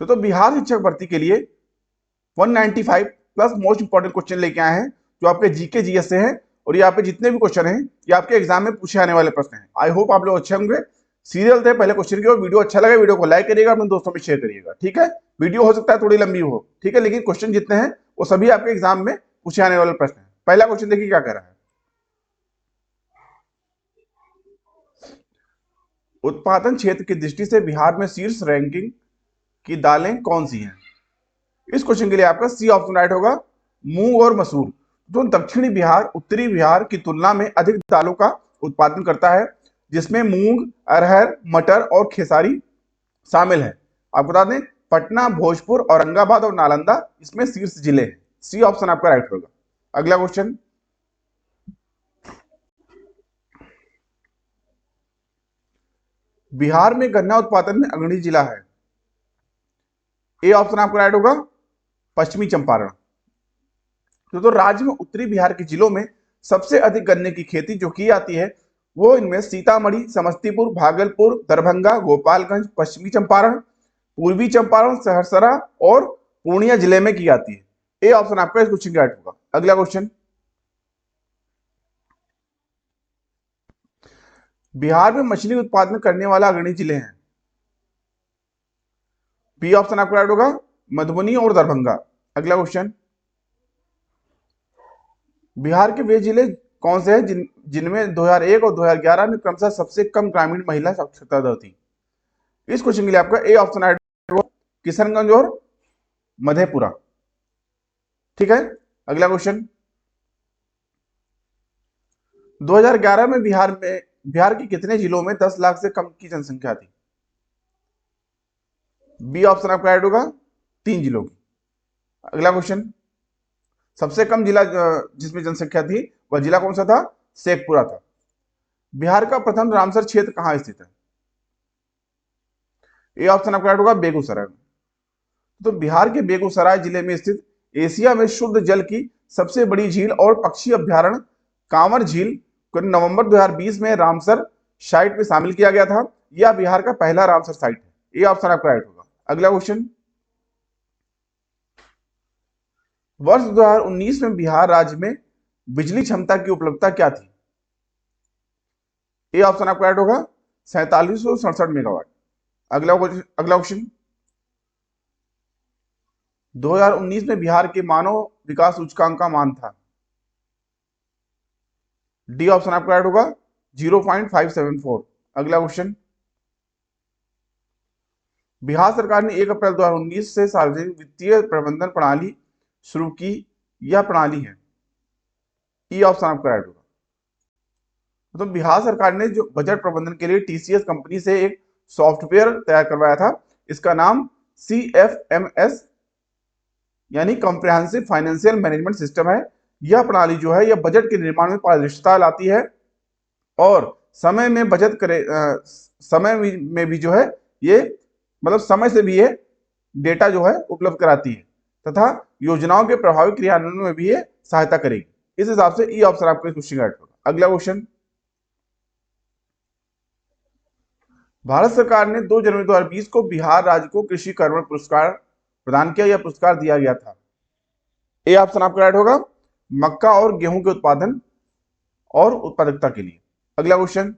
तो बिहार शिक्षक भर्ती के लिए 195 प्लस मोस्ट इंपॉर्टेंट क्वेश्चन लेके आए हैं जो आपके जीके जीएस से हैं, और यहाँ पे जितने भी क्वेश्चन हैं ये आपके एग्जाम में पूछे आने वाले प्रश्न हैं। आई होप आप लोग अच्छे होंगे। सीरियल थे पहले क्वेश्चन की, और वीडियो अच्छा लगा वीडियो को लाइक करिएगा, अपने दोस्तों में शेयर करिएगा, ठीक है। वीडियो हो सकता है थोड़ी लंबी हो, ठीक है, लेकिन क्वेश्चन जितने हैं वो सभी आपके एग्जाम में पूछे आने वाले प्रश्न हैं। पहला क्वेश्चन देखिए क्या कह रहा है। उत्पादन क्षेत्र की दृष्टि से बिहार में शीर्ष रैंकिंग की दालें कौन सी हैं? इस क्वेश्चन के लिए आपका सी ऑप्शन राइट होगा, मूंग और मसूर। तो दक्षिणी बिहार उत्तरी बिहार की तुलना में अधिक दालों का उत्पादन करता है, जिसमें मूंग, अरहर, मटर और खेसारी शामिल है। आपको बता दें पटना, भोजपुर, औरंगाबाद और नालंदा इसमें शीर्ष जिले हैं। सी ऑप्शन आपका राइट होगा। अगला क्वेश्चन, बिहार में गन्ना उत्पादन में अग्रणी जिला है। ए ऑप्शन आपका राइट होगा, पश्चिमी चंपारण। तो राज्य में उत्तरी बिहार के जिलों में सबसे अधिक गन्ने की खेती जो की जाती है वो इनमें सीतामढ़ी, समस्तीपुर, भागलपुर, दरभंगा, गोपालगंज, पश्चिमी चंपारण, पूर्वी चंपारण, सहरसा और पूर्णिया जिले में की जाती है। ए ऑप्शन आपका इस क्वेश्चन का राइट होगा। अगला क्वेश्चन, बिहार में मछली उत्पादन करने वाला अग्रणी जिले हैं। बी ऑप्शन आपका राइट होगा, मधुबनी और दरभंगा। अगला क्वेश्चन, बिहार के वे जिले कौन से हैं जिनमें 2001 और 2011 में क्रमशः सबसे कम ग्रामीण महिला साक्षरता दर थी? इस क्वेश्चन के लिए आपका ए ऑप्शन राइट होगा, किशनगंज और मधेपुरा, ठीक है। अगला क्वेश्चन, 2011 में बिहार के कितने जिलों में 10 लाख से कम की जनसंख्या थी? बी ऑप्शन आपका राइट होगा, 3 जिलों की। अगला क्वेश्चन, सबसे कम जिला जिसमें जनसंख्या थी वह जिला कौन सा था? शेखपुरा था। बिहार का प्रथम रामसर क्षेत्र कहां स्थित है? ए ऑप्शन आपका राइट होगा, बेगूसराय। तो बिहार के बेगूसराय जिले में स्थित एशिया में शुद्ध जल की सबसे बड़ी झील और पक्षी अभ्यारण्य कांवर झील को नवंबर 2020 में रामसर साइट में शामिल किया गया था। यह बिहार का पहला रामसर साइट है। ये ऑप्शन आपका राइट होगा। अगला क्वेश्चन, वर्ष 2019 में बिहार राज्य में बिजली क्षमता की उपलब्धता क्या थी? ए ऑप्शन आपका राइट होगा, 4767 मेगावाट। अगला क्वेश्चन, 2019 में बिहार के मानव विकास सूचकांक का मान था। डी ऑप्शन आपका राइट होगा, 0.574। अगला क्वेश्चन, बिहार सरकार ने 1 अप्रैल 2019 से सार्वजनिक वित्तीय प्रबंधन प्रणाली शुरू की। यह प्रणाली है। ई ऑप्शन आपका राइट होगा। तो बिहार सरकार ने जो बजट प्रबंधन के लिए टीसीएस कंपनी से एक सॉफ्टवेयर तैयार करवाया था, इसका नाम CFMS यानी कॉम्प्रिहेंसिव फाइनेंशियल मैनेजमेंट सिस्टम है। यह प्रणाली जो है यह बजट के निर्माण में पारदर्शिता लाती है और समय में बचत करे, समय में भी जो है ये मतलब समय से भी ये डेटा जो है उपलब्ध कराती है तथा योजनाओं के प्रभावी क्रियान्वयन में भी ये सहायता करेगी। इस हिसाब से ई ऑप्शन आपका क्वेश्चन राइट होगा। अगला क्वेश्चन, भारत सरकार ने 2 जनवरी 2020 को बिहार राज्य को कृषि कर्मण पुरस्कार प्रदान किया। यह पुरस्कार दिया गया था। ए ऑप्शन आपका राइट होगा, मक्का और गेहूं के उत्पादन और उत्पादकता के लिए। अगला क्वेश्चन,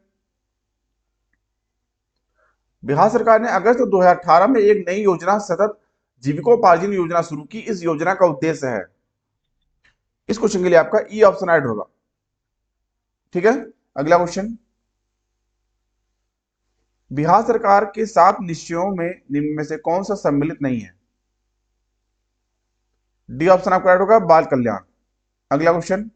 बिहार सरकार ने अगस्त 2018 में एक नई योजना सतत जीविकोपार्जन योजना शुरू की। इस योजना का उद्देश्य है। इस क्वेश्चन के लिए आपका ई ऑप्शन राइट होगा, ठीक है। अगला क्वेश्चन, बिहार सरकार के 7 निश्चयों में निम्न में से कौन सा सम्मिलित नहीं है? डी ऑप्शन आपका राइट होगा, बाल कल्याण। अगला क्वेश्चन,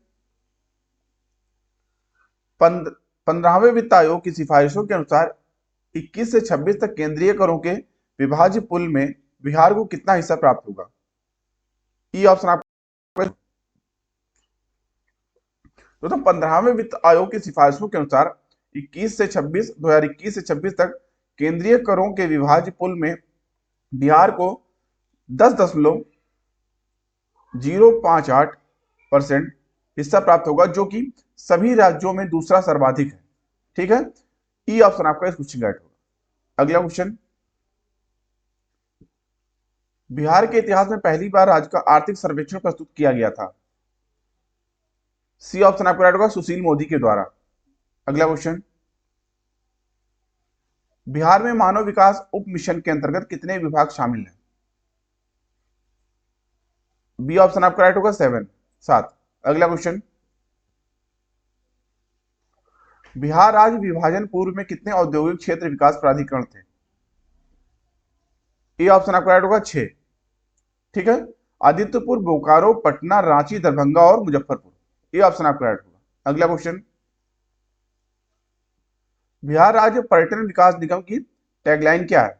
15वें वित्त आयोग की सिफारिशों के अनुसार 21 से 26 तक केंद्रीय करों के विभाज्य पुल में बिहार को कितना हिस्सा प्राप्त होगा? ई ऑप्शन आपका। तो 15वें वित्त आयोग की सिफारिशों के अनुसार 2021 से 26 तक केंद्रीय करों के विभाज्य पुल में बिहार को 10.058% हिस्सा प्राप्त होगा, जो कि सभी राज्यों में दूसरा सर्वाधिक है, ठीक है। ई ऑप्शन आपका इस क्वेश्चन का राइट होगा। अगला क्वेश्चन, बिहार के इतिहास में पहली बार राज्य का आर्थिक सर्वेक्षण प्रस्तुत किया गया था। सी ऑप्शन आपको राइट होगा, सुशील मोदी के द्वारा। अगला क्वेश्चन, बिहार में मानव विकास उप मिशन के अंतर्गत कितने विभाग शामिल हैं? बी ऑप्शन आपका राइट होगा, 7, 7। अगला क्वेश्चन, बिहार राज्य विभाजन पूर्व में कितने औद्योगिक क्षेत्र विकास प्राधिकरण थे? ए ऑप्शन आपका राइट होगा, 6। ठीक है, आदित्यपुर, बोकारो, पटना, रांची, दरभंगा और मुजफ्फरपुर। ए ऑप्शन आपका राइट होगा। अगला क्वेश्चन, बिहार राज्य पर्यटन विकास निगम की टैगलाइन क्या है?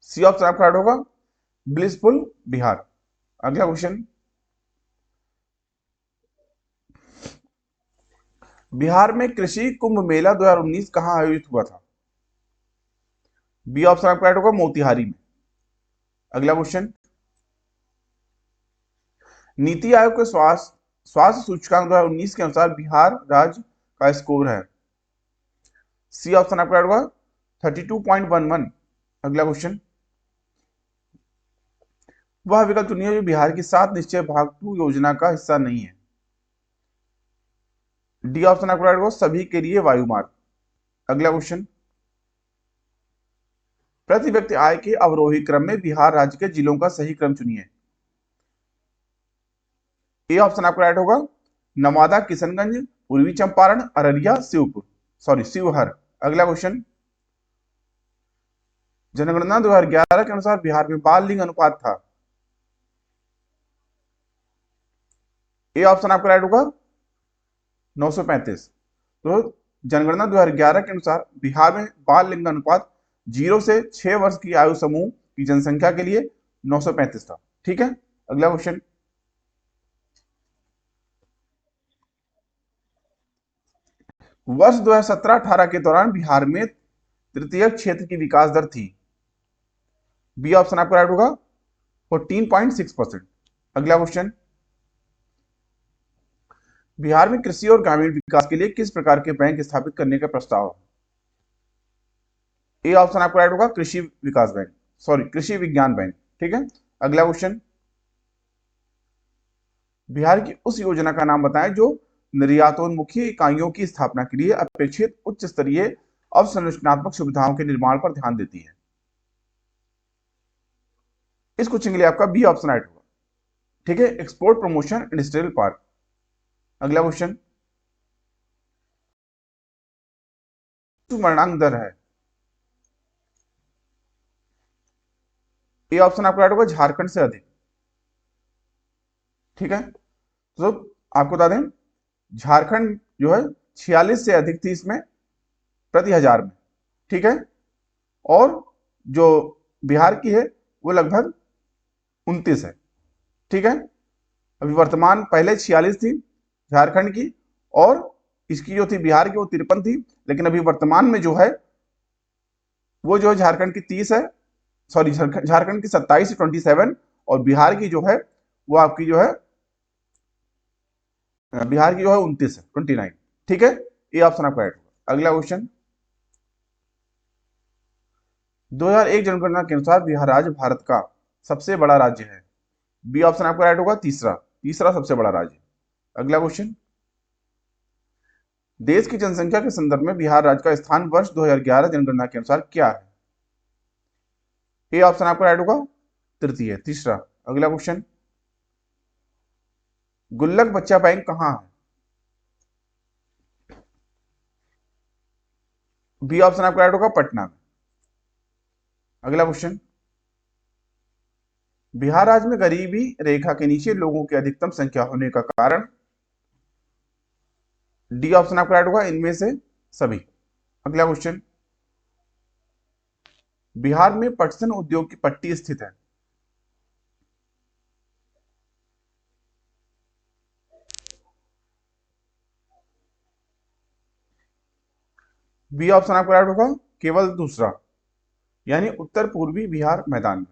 सी ऑप्शन आपका राइट होगा, ब्लिसफुल बिहार। अगला क्वेश्चन, बिहार में कृषि कुंभ मेला 2019 कहां आयोजित हुआ था? बी ऑप्शन आपका राइट होगा, मोतिहारी में। अगला क्वेश्चन, नीति आयोग के स्वास्थ्य सूचकांक 2019 के अनुसार बिहार राज्य का स्कोर है। सी ऑप्शन आपका राइट होगा, 32.11। अगला क्वेश्चन, वह विकल्प चुनिए जो बिहार की 7 निश्चय भाग 2 योजना का हिस्सा नहीं है। डी ऑप्शन आपका राइट होगा, सभी के लिए वायुमार्ग। अगला क्वेश्चन, प्रति व्यक्ति आय के अवरोही क्रम में बिहार राज्य के जिलों का सही क्रम चुनिए। ए ऑप्शन आपका राइट होगा, नवादा, किशनगंज, पूर्वी चंपारण, अररिया, शिवहर। अगला क्वेश्चन, जनगणना 2011 के अनुसार बिहार में बाल लिंग अनुपात था। ए ऑप्शन आपका राइट होगा, 935। तो जनगणना 2011 के अनुसार बिहार में बाल लिंग अनुपात 0 से 6 वर्ष की आयु समूह की जनसंख्या के लिए 935 था। ठीक है, अगला क्वेश्चन, वर्ष 2017-18 के दौरान बिहार में तृतीय क्षेत्र की विकास दर थी। बी ऑप्शन आपका राइट होगा, 14.6%। अगला क्वेश्चन, बिहार में कृषि और ग्रामीण विकास के लिए किस प्रकार के बैंक स्थापित करने का प्रस्ताव है? ए ऑप्शन आपका राइट होगा, कृषि विकास बैंक, कृषि विज्ञान बैंक। ठीक है, अगला क्वेश्चन, बिहार की उस योजना का नाम बताएं जो निर्यातोन्मुखी इकाइयों की स्थापना के लिए अपेक्षित उच्च स्तरीय अवसंरचनात्मक सुविधाओं के निर्माण पर ध्यान देती है। इस क्वेश्चन के लिए आपका बी ऑप्शन राइट होगा। ठीक है, एक्सपोर्ट प्रमोशन इंडस्ट्रियल पार्क। अगला क्वेश्चन, मरणांक दर है। ए ऑप्शन आपका राइट होगा, झारखंड से अधिक। ठीक है, तो आपको बता दें, झारखंड जो है 46 से अधिक थी इसमें प्रति हजार में। ठीक है, और जो बिहार की है वो लगभग 29 है। ठीक है, अभी वर्तमान, पहले 46 थी झारखंड की, और इसकी जो थी बिहार की वो 53 थी, लेकिन अभी वर्तमान में जो है वो जो है झारखंड की 30 है, झारखंड की 27 से 27, और बिहार की जो है वो आपकी जो है 29 है, 29। ठीक है, ये ऑप्शन आपका राइट होगा। अगला क्वेश्चन, 2001 जनगणना के अनुसार बिहार राज्य भारत का सबसे बड़ा राज्य है। बी ऑप्शन आपका राइट होगा, तीसरा सबसे बड़ा राज्य। अगला क्वेश्चन, देश की जनसंख्या के संदर्भ में बिहार राज्य का स्थान वर्ष 2011 जनगणना के अनुसार क्या है? ए ऑप्शन आपका राइट होगा, तृतीय, तीसरा। अगला क्वेश्चन, गुल्लक बच्चा बैंक कहां है? बी ऑप्शन आपका राइट होगा, पटना में। अगला क्वेश्चन, बिहार राज्य में गरीबी रेखा के नीचे लोगों की अधिकतम संख्या होने का कारण? डी ऑप्शन आपका राइट होगा, इनमें से सभी। अगला क्वेश्चन, बिहार में पटसन उद्योग की पट्टी स्थित है। बी ऑप्शन आपका राइट होगा, केवल दूसरा, यानी उत्तर पूर्वी बिहार मैदान में।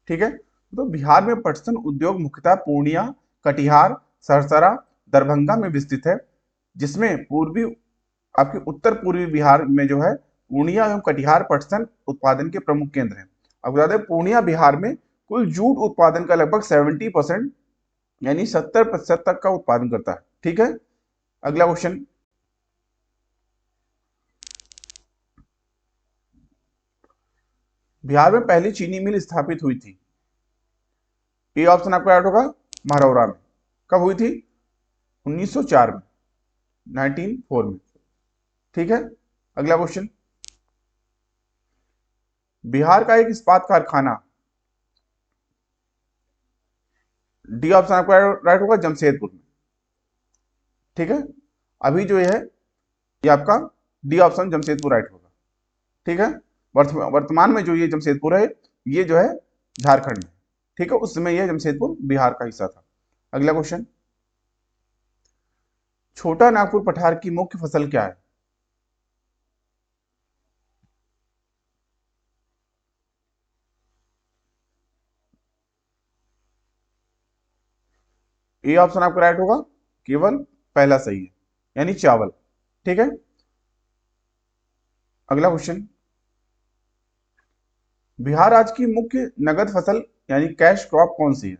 ठीक है, तो बिहार में पटसन उद्योग मुख्यतः पूर्णिया, कटिहार, सरसरा, दरभंगा में विस्तृत है, जिसमें उत्तर पूर्वी बिहार में जो है पूर्णिया एवं कटिहार पटसन उत्पादन के प्रमुख केंद्र हैं। आपको बता दें पूर्णिया बिहार में कुल जूट उत्पादन का लगभग 70% यानी 70% तक का उत्पादन करता है। ठीक है, अगला क्वेश्चन, बिहार में पहली चीनी मिल स्थापित हुई थी। ये ऑप्शन आपको याद होगा, महरौरा में। कब हुई थी? 1904 में, 1904 में। ठीक है, अगला क्वेश्चन, बिहार का एक इस्पात कारखाना, डी ऑप्शन आपको राइट होगा, जमशेदपुर में। ठीक है, अभी जो ये आपका डी ऑप्शन जमशेदपुर राइट होगा। ठीक है, वर्तमान में जो ये जमशेदपुर है ये जो है झारखंड में। ठीक है, उस समय यह जमशेदपुर बिहार का हिस्सा था। अगला क्वेश्चन, छोटा नागपुर पठार की मुख्य फसल क्या है? ए ऑप्शन आपका राइट होगा, केवल पहला सही है, यानी चावल। ठीक है, अगला क्वेश्चन, बिहार राज्य की मुख्य नगद फसल यानी कैश क्रॉप कौन सी है?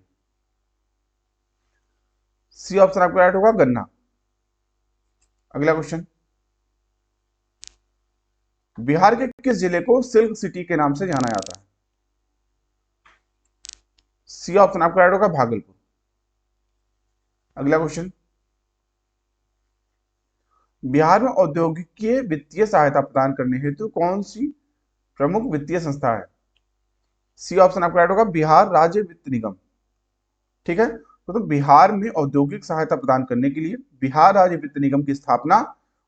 सी ऑप्शन आपका राइट होगा, गन्ना। अगला क्वेश्चन, बिहार के किस जिले को सिल्क सिटी के नाम से जाना जाता है? सी ऑप्शन आपका राइट होगा, भागलपुर। अगला क्वेश्चन, बिहार में औद्योगिकीय वित्तीय सहायता प्रदान करने हेतु कौन सी प्रमुख वित्तीय संस्था है? सी ऑप्शन आपका राइट होगा, बिहार राज्य वित्त निगम। ठीक है, तो बिहार में औद्योगिक सहायता प्रदान करने के लिए बिहार राज्य वित्त निगम की स्थापना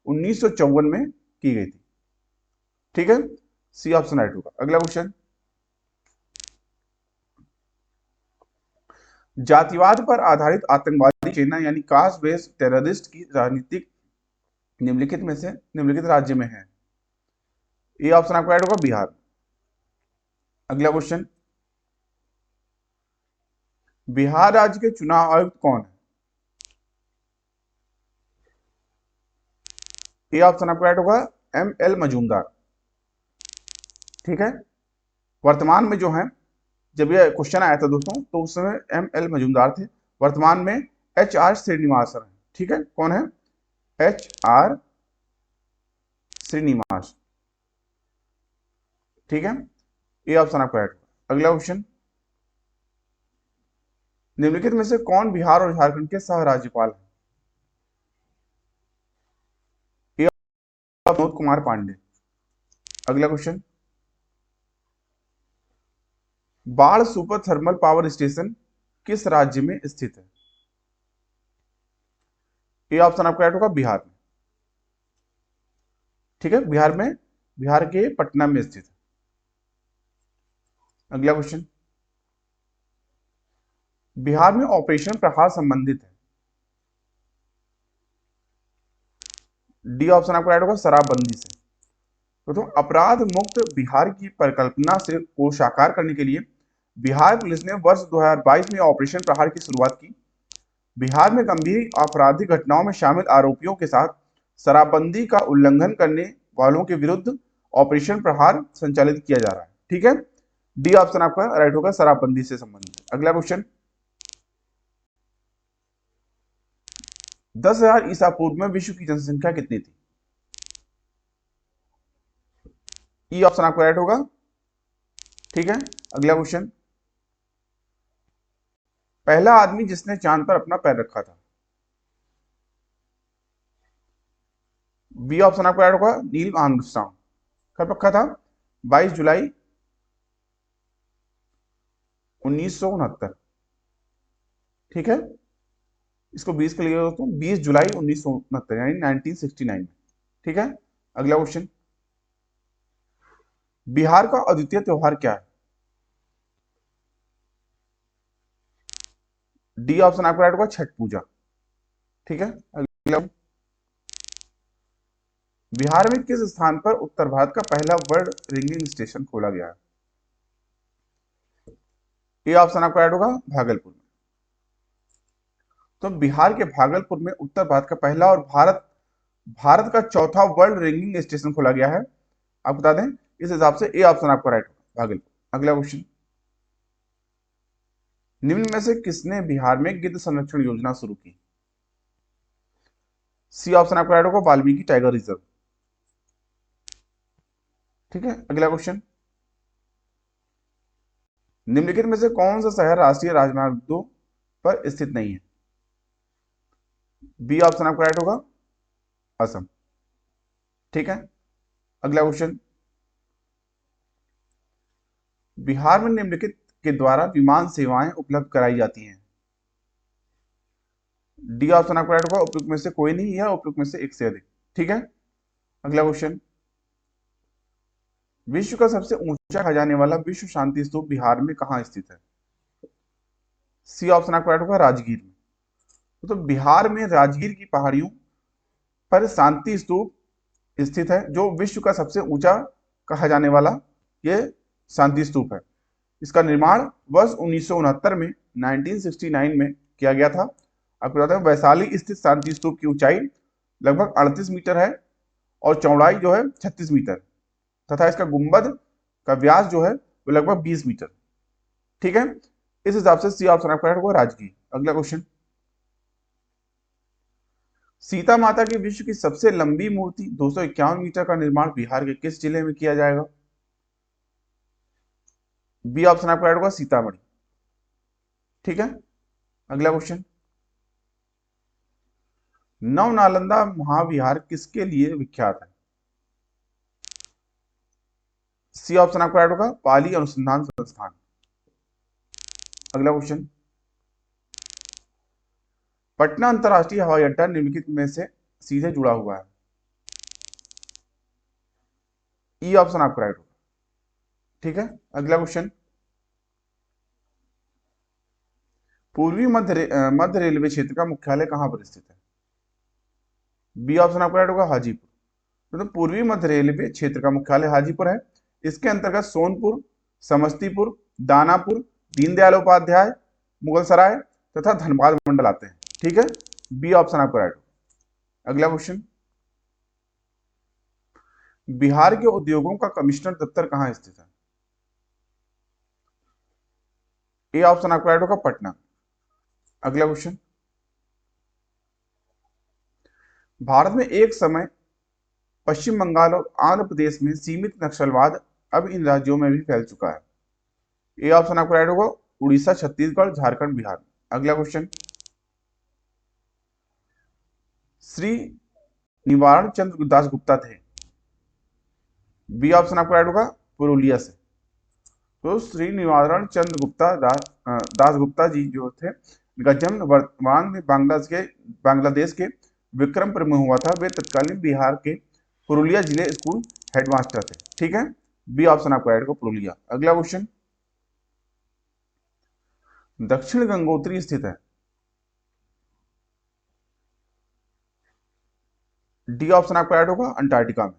1954 में की गई थी। ठीक है, सी ऑप्शन राइट होगा। अगला क्वेश्चन, जातिवाद पर आधारित आतंकवादी चेतना यानी कास्ट बेस्ड टेररिस्ट की राजनीतिक निम्नलिखित राज्य में है। ये ऑप्शन आपका राइट होगा, बिहार। अगला क्वेश्चन, बिहार राज्य के चुनाव आयुक्त कौन है? ये ऑप्शन आपका राइट होगा, ML मजूमदार। ठीक है, वर्तमान में जो है, जब ये क्वेश्चन आया था दोस्तों तो उस समय ML मजूमदार थे। वर्तमान में HR श्रीनिवासन है। ठीक है, कौन है? HR श्रीनिवास। ठीक है, ये ऑप्शन आपका राइट होगा। अगला क्वेश्चन, निम्नलिखित में से कौन बिहार और झारखंड के सह राज्यपाल है? विनोद कुमार पांडे। अगला क्वेश्चन, बाढ़ सुपर थर्मल पावर स्टेशन किस राज्य में स्थित है? ये ऑप्शन आपका राइट होगा, बिहार में। ठीक है, बिहार के पटना में स्थित है। अगला क्वेश्चन, बिहार में ऑपरेशन प्रहार संबंधित है। डी ऑप्शन आपका राइट होगा, शराबबंदी से। तो अपराध मुक्त बिहार की परिकल्पना से को साकार करने के लिए बिहार पुलिस ने वर्ष 2022 में ऑपरेशन प्रहार की शुरुआत की। बिहार में गंभीर आपराधिक घटनाओं में शामिल आरोपियों के साथ शराबबंदी का उल्लंघन करने वालों के विरुद्ध ऑपरेशन प्रहार संचालित किया जा रहा है। ठीक है, डी ऑप्शन आपका राइट होगा, शराबबंदी से संबंधित। अगला क्वेश्चन, 10,000 ईसा पूर्व में विश्व की जनसंख्या कितनी थी? ई ऑप्शन आपका राइट होगा। ठीक है, अगला क्वेश्चन, पहला आदमी जिसने चांद पर अपना पैर रखा था। बी ऑप्शन आपका राइट होगा, नील आर्मस्ट्रांग। कब रखा था? 22 जुलाई 1969। ठीक है, इसको 20 के लिए दोस्तों, 20 जुलाई 1969 यानी 1969 में। ठीक है, अगला क्वेश्चन, बिहार का अद्वितीय त्योहार क्या है? डी ऑप्शन आपका राइट होगा, छठ पूजा। ठीक है, अगला, बिहार में किस स्थान पर उत्तर भारत का पहला वर्ल्ड रिंगिंग स्टेशन खोला गया है? ये ऑप्शन आपका राइट होगा, भागलपुर में। तो बिहार के भागलपुर में उत्तर भारत का पहला और भारत का चौथा वर्ल्ड रिंगिंग स्टेशन खोला गया है। आप बता दें, इस हिसाब से ए ऑप्शन आपका राइट होगा, भागलपुर। अगला क्वेश्चन, निम्न में से किसने बिहार में गिद्ध संरक्षण योजना शुरू की? सी ऑप्शन आपका राइट होगा, वाल्मीकि टाइगर रिजर्व। ठीक है, अगला क्वेश्चन, निम्नलिखित में से कौन सा शहर राष्ट्रीय राजमार्ग 2 पर स्थित नहीं है? बी ऑप्शन आपका राइट होगा, असम। ठीक है, अगला क्वेश्चन, बिहार में निम्नलिखित के द्वारा विमान सेवाएं उपलब्ध कराई जाती हैं? डी ऑप्शन आपका राइट होगा, उपयुक्त में से कोई नहीं या उपयुक्त में से एक से अधिक। ठीक है, अगला क्वेश्चन, विश्व का सबसे ऊंचा कहा जाने वाला विश्व शांति स्तूप बिहार में कहाँ स्थित है? सी ऑप्शन आपका राइट होगा, राजगीर में। तो बिहार में राजगीर की पहाड़ियों पर शांति स्तूप स्थित है, जो विश्व का सबसे ऊंचा कहा जाने वाला ये शांति स्तूप है। इसका निर्माण वर्ष 1969 में 1969 में किया गया था। आपको बताते हैं, वैशाली स्थित शांति स्तूप की ऊंचाई लगभग 38 मीटर है और चौड़ाई जो है 36 मीटर, तथा इसका गुंबद का व्यास जो है वो लगभग 20 मीटर। ठीक है, इस हिसाब से सी ऑप्शन आपका होगा, राजगीर। अगला क्वेश्चन, सीता माता की विश्व की सबसे लंबी मूर्ति 251 मीटर का निर्माण बिहार के किस जिले में किया जाएगा? बी ऑप्शन आपका होगा, सीतामढ़ी। ठीक है, अगला क्वेश्चन, नव नालंदा महाविहार किसके लिए विख्यात है? सी ऑप्शन आपका राइट होगा, पाली अनुसंधान संस्थान। अगला क्वेश्चन, पटना अंतरराष्ट्रीय हवाई अड्डा निम्नलिखित में से सीधे जुड़ा हुआ है? ई ऑप्शन आपका राइट होगा। ठीक है, अगला क्वेश्चन, पूर्वी मध्य रेलवे क्षेत्र का मुख्यालय कहां पर स्थित है? बी ऑप्शन आपका राइट होगा, हाजीपुर। तो पूर्वी मध्य रेलवे क्षेत्र का मुख्यालय हाजीपुर है। इसके अंतर्गत सोनपुर, समस्तीपुर, दानापुर, दीनदयाल उपाध्याय, मुगलसराय तथा धनबाद मंडल आते हैं। ठीक है, बी ऑप्शन आपका राइट होगा। अगला क्वेश्चन, बिहार के उद्योगों का कमिश्नर दफ्तर कहां स्थित है? ए ऑप्शन आपका राइट होगा, पटना। अगला क्वेश्चन, भारत में एक समय पश्चिम बंगाल और आंध्र प्रदेश में सीमित नक्सलवाद अब इन राज्यों में भी फैल चुका है। ए ऑप्शन आपका राइट होगा, उड़ीसा, छत्तीसगढ़, झारखंड, बिहार। अगला क्वेश्चन, श्री निवारण चंद्र दास गुप्ता थे? बी ऑप्शन आपका राइट होगा, पुरुलिया से। तो श्री निवारण चंद्र गुप्ता दास गुप्ता जी जो थे, इनका जन्म वर्तमान में बांग्लादेश के विक्रमपुर में हुआ था। वे तत्कालीन बिहार के पुरुलिया जिले स्कूल हेडमास्टर थे। ठीक है, बी ऑप्शन आपका राइट होगा, पुरुलिया। अगला क्वेश्चन, दक्षिण गंगोत्री स्थित है? डी ऑप्शन आपका राइट होगा, अंटार्कटिका में।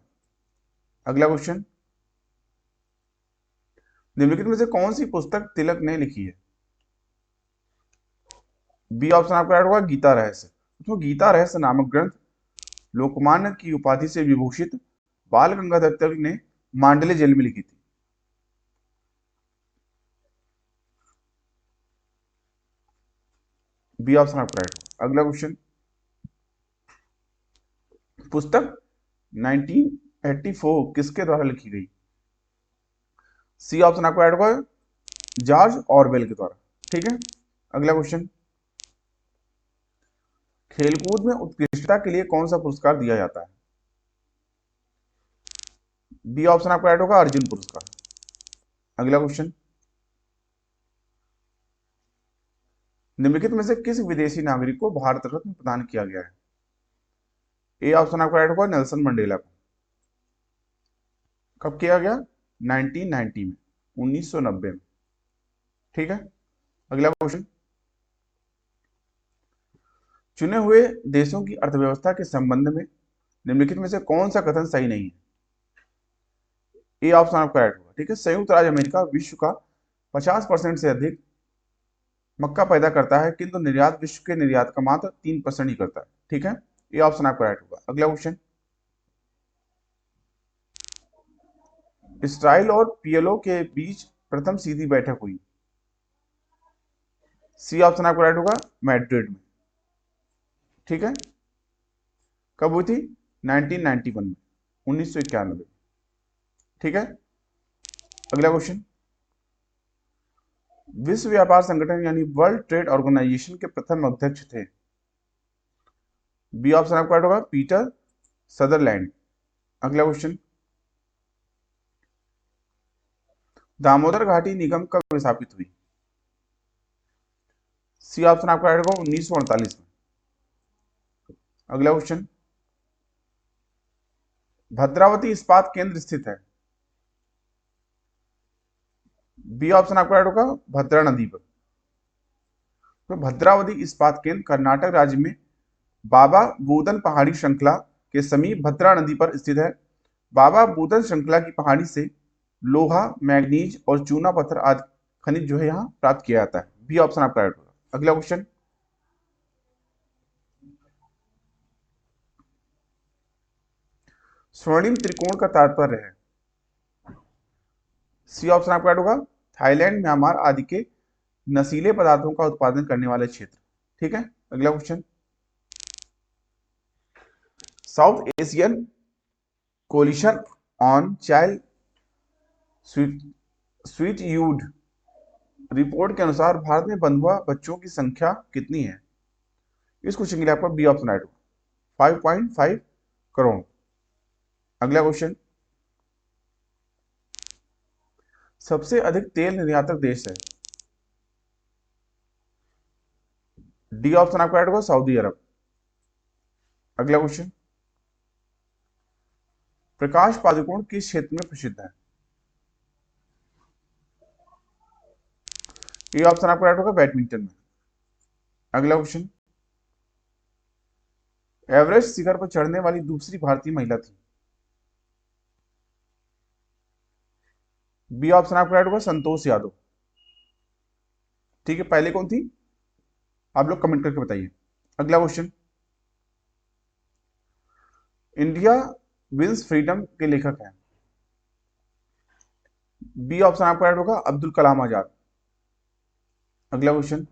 अगला क्वेश्चन, निम्नलिखित में से कौन सी पुस्तक तिलक ने लिखी है? बी ऑप्शन आपका राइट होगा, गीता रहस्य। तो गीता रहस्य नामक ग्रंथ लोकमान्य की उपाधि से विभूषित बाल गंगाधर तिलक ने मांडले जेल में लिखी थी। बी ऑप्शन आपका राइट होगा। अगला क्वेश्चन, पुस्तक 1984 किसके द्वारा लिखी गई? सी ऑप्शन आपका राइट होगा, जॉर्ज ऑरवेल के द्वारा। ठीक है, अगला क्वेश्चन, खेलकूद में उत्कृष्टता के लिए कौन सा पुरस्कार दिया जाता है? बी ऑप्शन आपका राइट होगा, अर्जुन पुरस्कार। अगला क्वेश्चन, निम्नलिखित में से किस विदेशी नागरिक को भारत रत्न प्रदान किया गया है? ए ऑप्शन आपका राइट होगा, नेल्सन मंडेला को। कब किया गया? 1990 में, 1990 में। ठीक है, अगला क्वेश्चन, चुने हुए देशों की अर्थव्यवस्था के संबंध में निम्नलिखित में से कौन सा कथन सही नहीं है? ए ऑप्शन आपका राइट होगा। ठीक है, संयुक्त राज्य अमेरिका विश्व का 50% से अधिक मक्का पैदा करता है, किंतु निर्यात विश्व के निर्यात का मात्र 3% ही करता है। ठीक है, ये ऑप्शन आपका राइट होगा। अगला क्वेश्चन, इसराइल और पीएलओ के बीच प्रथम सीधी बैठक हुई? सी ऑप्शन आपका राइट होगा, मैड्रिड में। ठीक है, कब हुई थी? 1991 में, 1991। ठीक है, अगला क्वेश्चन। विश्व व्यापार संगठन यानी वर्ल्ड ट्रेड ऑर्गेनाइजेशन के प्रथम अध्यक्ष थे? बी ऑप्शन आपका राइट होगा, पीटर सदरलैंड। अगला क्वेश्चन। दामोदर घाटी निगम कब स्थापित हुई? सी ऑप्शन आपका राइट होगा, 1948 में। अगला क्वेश्चन। भद्रावती इस्पात केंद्र स्थित है? बी ऑप्शन आपका राइट होगा, भद्रा नदी पर। तो भद्रावती इस्पात केंद्र कर्नाटक राज्य में बाबा बूदन पहाड़ी श्रृंखला के समीप भद्रा नदी पर स्थित है। बाबा बूदन श्रृंखला की पहाड़ी से लोहा, मैग्नीज और चूना पत्थर आदि खनिज जो है यहाँ प्राप्त किया जाता है। बी ऑप्शन आपका राइट होगा। अगला क्वेश्चन। स्वर्णिम त्रिकोण का तात्पर्य है? सी ऑप्शन आपका राइट होगा, थाईलैंड, म्यांमार आदि के नशीले पदार्थों का उत्पादन करने वाले क्षेत्र। ठीक है, अगला question. South Asian Coalition on Child Servitude report के अनुसार भारत में बंधुआ बच्चों की संख्या कितनी है? इस क्वेश्चन के लिए आपका बी ऑप्शन राइट होगा, 5.5 करोड़। अगला क्वेश्चन। सबसे अधिक तेल निर्यातक देश है? डी ऑप्शन आपका राइट होगा, सऊदी अरब। अगला क्वेश्चन। प्रकाश पादुकोण किस क्षेत्र में प्रसिद्ध है? ये ऑप्शन आपका राइट होगा, बैडमिंटन में। अगला क्वेश्चन। एवरेस्ट शिखर पर चढ़ने वाली दूसरी भारतीय महिला थी? बी ऑप्शन आपका राइट होगा, संतोष यादव। ठीक है, पहले कौन थी आप लोग कमेंट करके बताइए। अगला क्वेश्चन। इंडिया विंस फ्रीडम के लेखक हैं? बी ऑप्शन आपका राइट होगा, अब्दुल कलाम आजाद। अगला क्वेश्चन।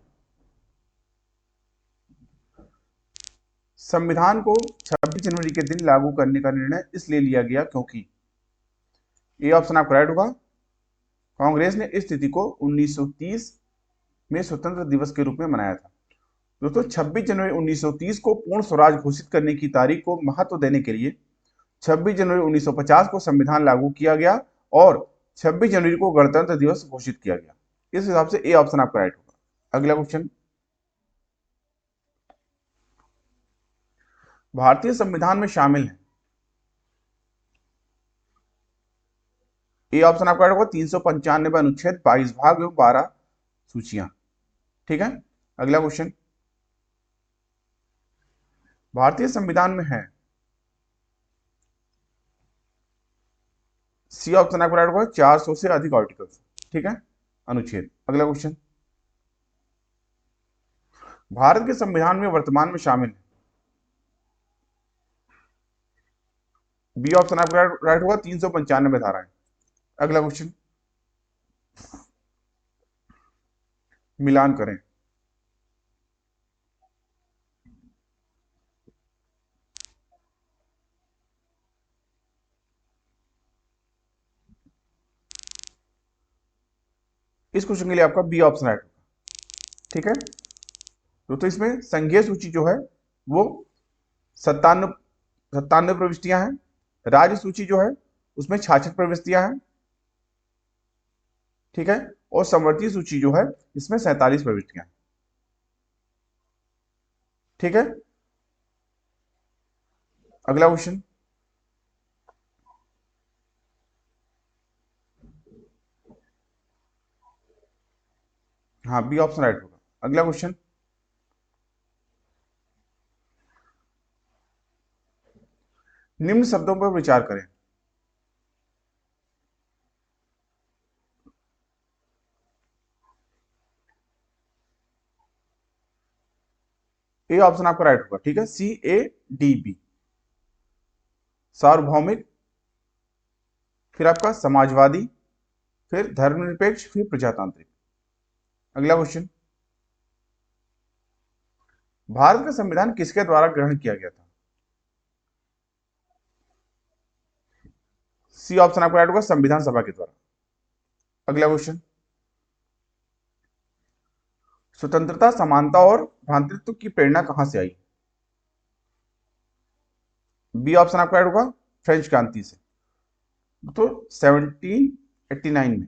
संविधान को 26 जनवरी के दिन लागू करने का निर्णय इसलिए लिया गया क्योंकि? ए ऑप्शन आपका राइट होगा, कांग्रेस ने इस तिथि को 1930 में स्वतंत्र दिवस के रूप में मनाया था। दोस्तों 26 जनवरी 1930 को पूर्ण स्वराज घोषित करने की तारीख को महत्व देने के लिए 26 जनवरी 1950 को संविधान लागू किया गया और 26 जनवरी को गणतंत्र दिवस घोषित किया गया। इस हिसाब से ए ऑप्शन आपका राइट होगा। अगला क्वेश्चन। भारतीय संविधान में शामिल है? ए ऑप्शन आपका राइट होगा, 395 अनुच्छेद, 22 भाग एवं 12 सूचियां। ठीक है, अगला क्वेश्चन। भारतीय संविधान में है? सी ऑप्शन आपका राइट होगा, 400 से अधिक आर्टिकल्स। ठीक है, अनुच्छेद। अगला क्वेश्चन। भारत के संविधान में वर्तमान में शामिल है? बी ऑप्शन आपका राइट होगा, 395 धाराएं। अगला क्वेश्चन। मिलान करें। इस क्वेश्चन के लिए आपका बी ऑप्शन राइट होगा। ठीक है, तो इसमें संघीय सूची जो है वो 97 प्रविष्टियां हैं। राज्य सूची जो है उसमें 66 प्रविष्टियां हैं। ठीक है, और समवर्ती सूची जो है इसमें 47 प्रविष्टियां हैं। ठीक है, अगला क्वेश्चन। हाँ, बी ऑप्शन राइट होगा। अगला क्वेश्चन। निम्न शब्दों पर विचार करें। ए ऑप्शन आपका राइट होगा। ठीक है, CADB, सार्वभौमिक, फिर आपका समाजवादी, फिर धर्मनिरपेक्ष, फिर प्रजातांत्रिक। अगला क्वेश्चन, भारत का संविधान किसके द्वारा ग्रहण किया गया था? सी ऑप्शन आपका राइट होगा, संविधान सभा के द्वारा। अगला क्वेश्चन, स्वतंत्रता, समानता और भ्रातृत्व की प्रेरणा कहां से आई? बी ऑप्शन आपका राइट होगा, फ्रेंच क्रांति से। तो 1789 में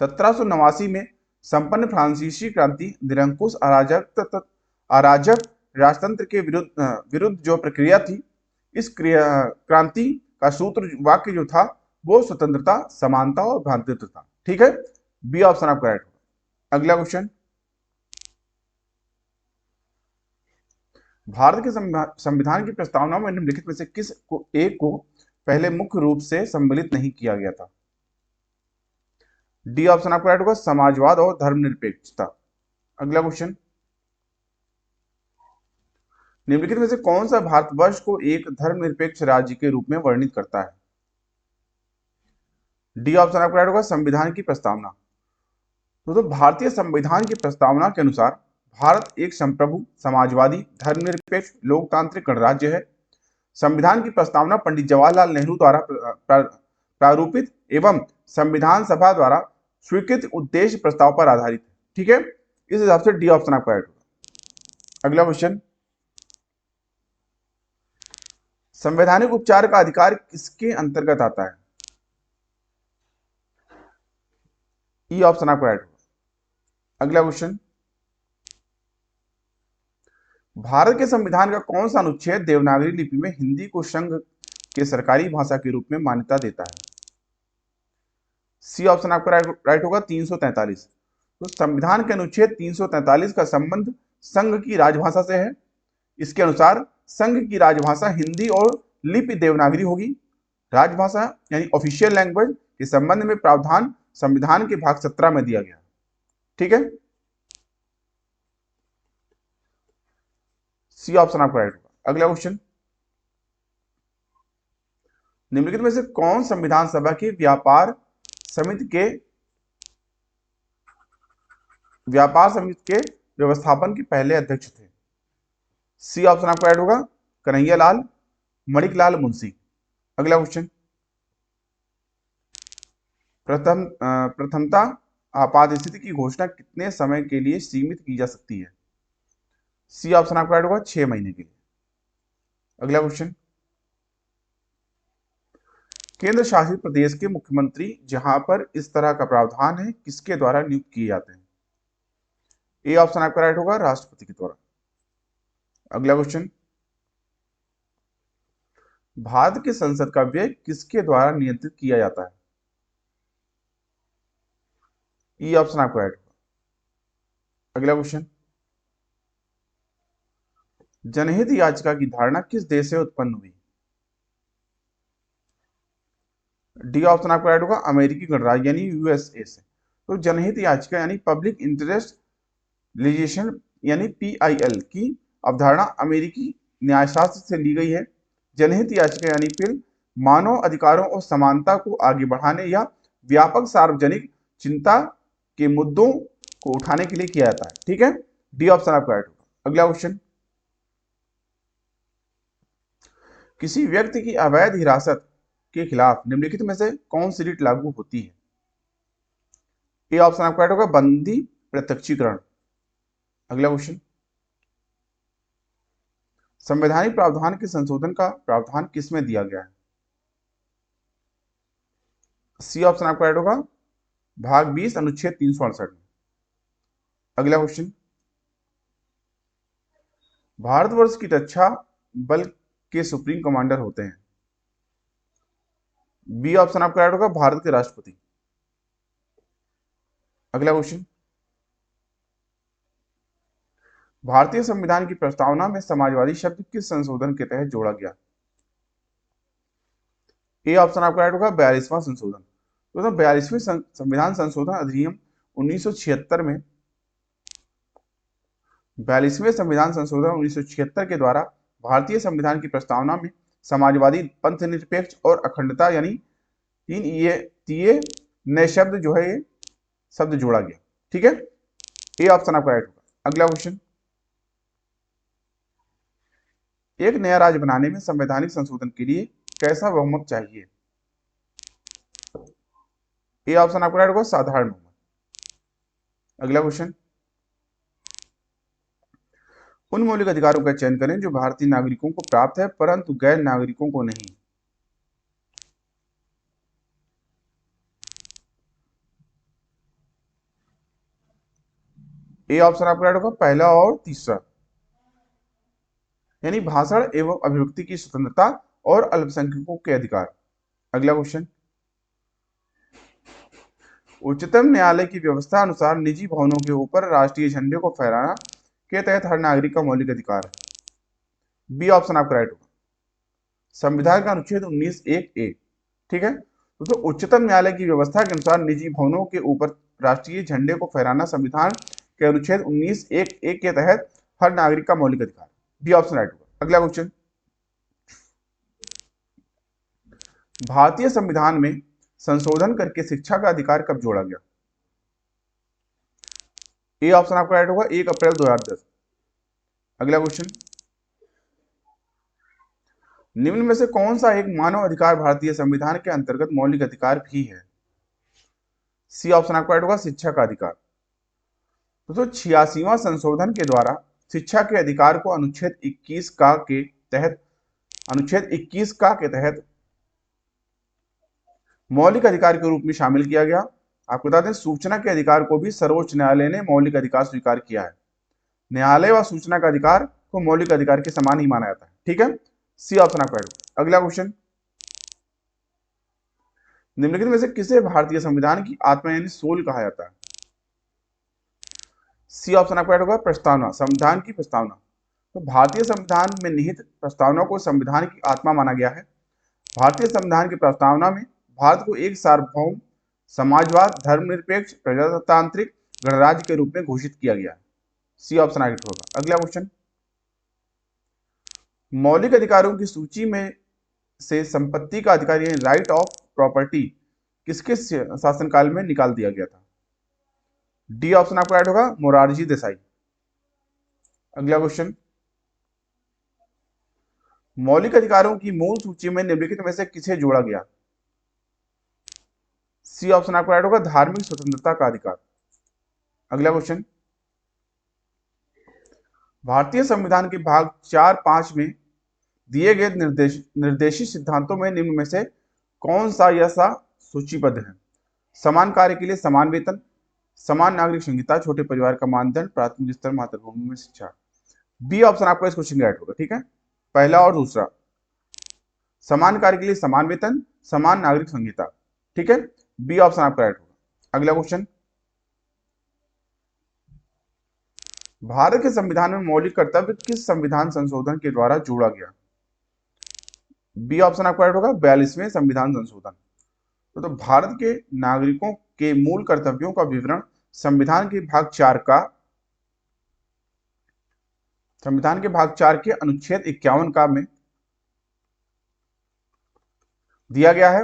1789 में संपन्न फ्रांसीसी क्रांति निरंकुश अराजक राजतंत्र के विरुद्ध जो प्रक्रिया थी, इस क्रांति का सूत्र वाक्य जो था वो स्वतंत्रता, समानता और भ्रातृत्व था। ठीक है, बी ऑप्शन आपका राइट होगा। अगला क्वेश्चन, भारत के संविधान की प्रस्तावना में निम्नलिखित में से किस को एक को पहले मुख्य रूप से सम्मिलित नहीं किया गया था? डी ऑप्शन आपका राइट होगा, समाजवाद और धर्मनिरपेक्षता। अगला क्वेश्चन, निम्नलिखित में से कौन सा भारतवर्ष को एक धर्मनिरपेक्ष राज्य के रूप में वर्णित करता है? डी ऑप्शन आपका राइट होगा, संविधान की प्रस्तावना। तो भारतीय संविधान की प्रस्तावना के अनुसार भारत एक संप्रभु, समाजवादी, धर्मनिरपेक्ष, लोकतांत्रिक गणराज्य है। संविधान की प्रस्तावना पंडित जवाहरलाल नेहरू द्वारा प्रारूपित एवं संविधान सभा द्वारा स्वीकृत उद्देश्य प्रस्ताव पर आधारित है। ठीक है, इस हिसाब से डी ऑप्शन आपका राइट होगा। अगला क्वेश्चन, संवैधानिक उपचार का अधिकार किसके अंतर्गत आता है? ई ऑप्शन आपका राइट होगा। अगला क्वेश्चन, भारत के संविधान का कौन सा अनुच्छेद देवनागरी लिपि में हिंदी को संघ के सरकारी भाषा के रूप में मान्यता देता है? सी ऑप्शन आपका राइट होगा, 343। तो संविधान के अनुच्छेद 343 का संबंध संघ की राजभाषा से है। इसके अनुसार संघ की राजभाषा हिंदी और लिपि देवनागरी होगी। राजभाषा यानी ऑफिशियल लैंग्वेज के संबंध में प्रावधान संविधान के भाग 17 में दिया गया। ठीक है, सी ऑप्शन आपका राइट होगा। अगला क्वेश्चन, निम्नलिखित में से कौन संविधान सभा की व्यापार समिति के व्यवस्थापन के पहले अध्यक्ष थे? सी ऑप्शन आपका राइट होगा, कन्हैया लाल मणिकलाल मुंशी। अगला क्वेश्चन, प्रथमता आपात स्थिति की घोषणा कितने समय के लिए सीमित की जा सकती है? सी ऑप्शन आपका राइट होगा, 6 महीने के लिए। अगला क्वेश्चन, केंद्र शासित प्रदेश के मुख्यमंत्री जहां पर इस तरह का प्रावधान है किसके द्वारा नियुक्त किए जाते हैं? ए ऑप्शन आपका राइट होगा, राष्ट्रपति के द्वारा। अगला क्वेश्चन, भारत के संसद का व्यय किसके द्वारा नियंत्रित किया जाता है? ई ऑप्शन आपका राइट होगा। अगला क्वेश्चन, जनहित याचिका की धारणा किस देश से उत्पन्न हुई? डी ऑप्शन आपका राइट होगा, अमेरिकी गणराज्य यानी यूएसए से। तो जनहित याचिका यानी पब्लिक इंटरेस्ट लिटिगेशन यानी पीआईएल की अवधारणा अमेरिकी न्यायशास्त्र से ली गई है। जनहित याचिका यानी फिर मानव अधिकारों और समानता को आगे बढ़ाने या व्यापक सार्वजनिक चिंता के मुद्दों को उठाने के लिए किया जाता है। ठीक है, डी ऑप्शन आपका राइट होगा। अगला क्वेश्चन, किसी व्यक्ति की अवैध हिरासत के खिलाफ निम्नलिखित में से कौन सी रिट लागू होती है? ए ऑप्शन आपका राइट होगा, बंदी प्रत्यक्षीकरण। अगला क्वेश्चन, संवैधानिक प्रावधान के संशोधन का प्रावधान किसमें दिया गया है? सी ऑप्शन आपका राइट होगा, भाग 20 अनुच्छेद 368 में। अगला क्वेश्चन, भारतवर्ष की रक्षा बल के सुप्रीम कमांडर होते हैं? बी ऑप्शन आपका राइट होगा, भारत के राष्ट्रपति। अगला क्वेश्चन, भारतीय संविधान की प्रस्तावना में समाजवादी शब्द किस संशोधन के तहत जोड़ा गया? ए ऑप्शन आपका राइट होगा, 42वां संशोधन। तो 42वें संविधान संशोधन अधिनियम 1976 में 42वें संविधान संशोधन 1976 के द्वारा भारतीय संविधान की प्रस्तावना में समाजवादी, पंथ निरपेक्ष और अखंडता यानी तीन नए शब्द जो है ये शब्द जोड़ा गया। ठीक है, ए ऑप्शन आपका राइट होगा। अगला क्वेश्चन, एक नया राज्य बनाने में संवैधानिक संशोधन के लिए कैसा बहुमत चाहिए? ए ऑप्शन आपका राइट होगा, साधारण बहुमत। अगला क्वेश्चन, उन मौलिक अधिकारों का चयन करें जो भारतीय नागरिकों को प्राप्त है परंतु गैर नागरिकों को नहीं। ए ऑप्शन आपका राइट होगा, पहला और तीसरा, यानी भाषण एवं अभिव्यक्ति की स्वतंत्रता और अल्पसंख्यकों के अधिकार। अगला क्वेश्चन, उच्चतम न्यायालय की व्यवस्था अनुसार निजी भवनों के ऊपर राष्ट्रीय झंडे को फहराना के तहत हर नागरिक का मौलिक अधिकार है। बी ऑप्शन आपका राइट होगा, संविधान का अनुच्छेद 19(1)(a। ठीक है, तो उच्चतम न्यायालय की व्यवस्था के अनुसार निजी भवनों के ऊपर राष्ट्रीय झंडे को फहराना संविधान के अनुच्छेद 19(1)(a के तहत हर नागरिक का मौलिक अधिकार। बी ऑप्शन राइट होगा। अगला क्वेश्चन, भारतीय संविधान में संशोधन करके शिक्षा का अधिकार कब जोड़ा गया? ए ऑप्शन आपका राइट होगा, 1 अप्रैल 2010। अगला क्वेश्चन, निम्न में से कौन सा एक मानव अधिकार भारतीय संविधान के अंतर्गत मौलिक अधिकार भी है? सी ऑप्शन आपका राइट होगा, शिक्षा का अधिकार। तो 86वां संशोधन के द्वारा शिक्षा के अधिकार को अनुच्छेद 21 का के तहत मौलिक अधिकार के रूप में शामिल किया गया। आपको बता दें, सूचना के अधिकार को भी सर्वोच्च न्यायालय ने मौलिक अधिकार स्वीकार किया है। न्यायालय व सूचना का अधिकार को मौलिक अधिकार के समान ही माना जाता है। ठीक है, सी ऑप्शन आपका राइट होगा। अगला क्वेश्चन, निम्नलिखित में से किसे भारतीय संविधान की आत्मा यानी सोल कहा जाता है? सी ऑप्शन आपका राइट होगा, प्रस्तावना, संविधान की प्रस्तावना। तो भारतीय संविधान में निहित प्रस्तावना को संविधान की आत्मा माना गया है। भारतीय संविधान की प्रस्तावना में भारत को एक सार्वभौम समाजवाद, धर्मनिरपेक्ष, प्रजातांत्रिक गणराज्य के रूप में घोषित किया गया है। सी ऑप्शन राइट होगा। अगला क्वेश्चन, मौलिक अधिकारों की सूची में से संपत्ति का अधिकार यानी राइट ऑफ प्रॉपर्टी किसके शासनकाल में निकाल दिया गया था? डी ऑप्शन आपका राइट होगा, मोरारजी देसाई। अगला क्वेश्चन, मौलिक अधिकारों की मूल सूची में निम्नलिखित में से किसे जोड़ा गया? सी ऑप्शन आपका राइट होगा, धार्मिक स्वतंत्रता का अधिकार। अगला क्वेश्चन, भारतीय संविधान के भाग 4(5) में दिए गए निर्देशित सिद्धांतों में निम्न में से कौन सा ऐसा सूचीबद्ध है? समान कार्य के लिए समान वेतन, समान नागरिक संहिता, छोटे परिवार का मानदंड, प्राथमिक स्तर, मातृभूमि में शिक्षा। बी ऑप्शन आपका इस क्वेश्चन का राइट होगा। ठीक है, पहला और दूसरा, समान कार्य के लिए समान वेतन, समान नागरिक संहिता। ठीक है, बी ऑप्शन आपका राइट होगा। अगला क्वेश्चन, भारत के संविधान में मौलिक कर्तव्य किस संविधान संशोधन के द्वारा जोड़ा गया? बी ऑप्शन आपका राइट होगा, 42वें संविधान संशोधन। तो भारत के नागरिकों के मूल कर्तव्यों का विवरण संविधान के भाग 4 के अनुच्छेद 51 का में दिया गया है।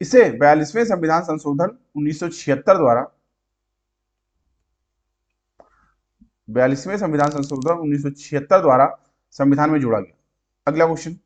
इसे 42वें संविधान संशोधन 1976 द्वारा 42वें संविधान संशोधन 1976 द्वारा संविधान में जोड़ा गया। अगला क्वेश्चन,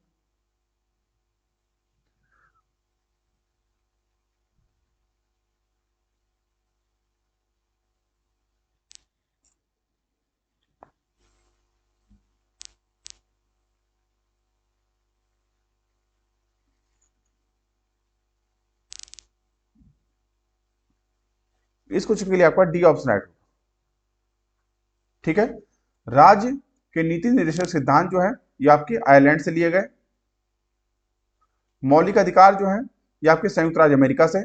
इस क्वेश्चन के लिए आपका डी ऑप्शन राइट होगा। ठीक है, राज्य के नीति निर्देशक सिद्धांत जो है ये आपके आयरलैंड से लिए गए। मौलिक अधिकार जो है ये आपके संयुक्त राज्य अमेरिका से।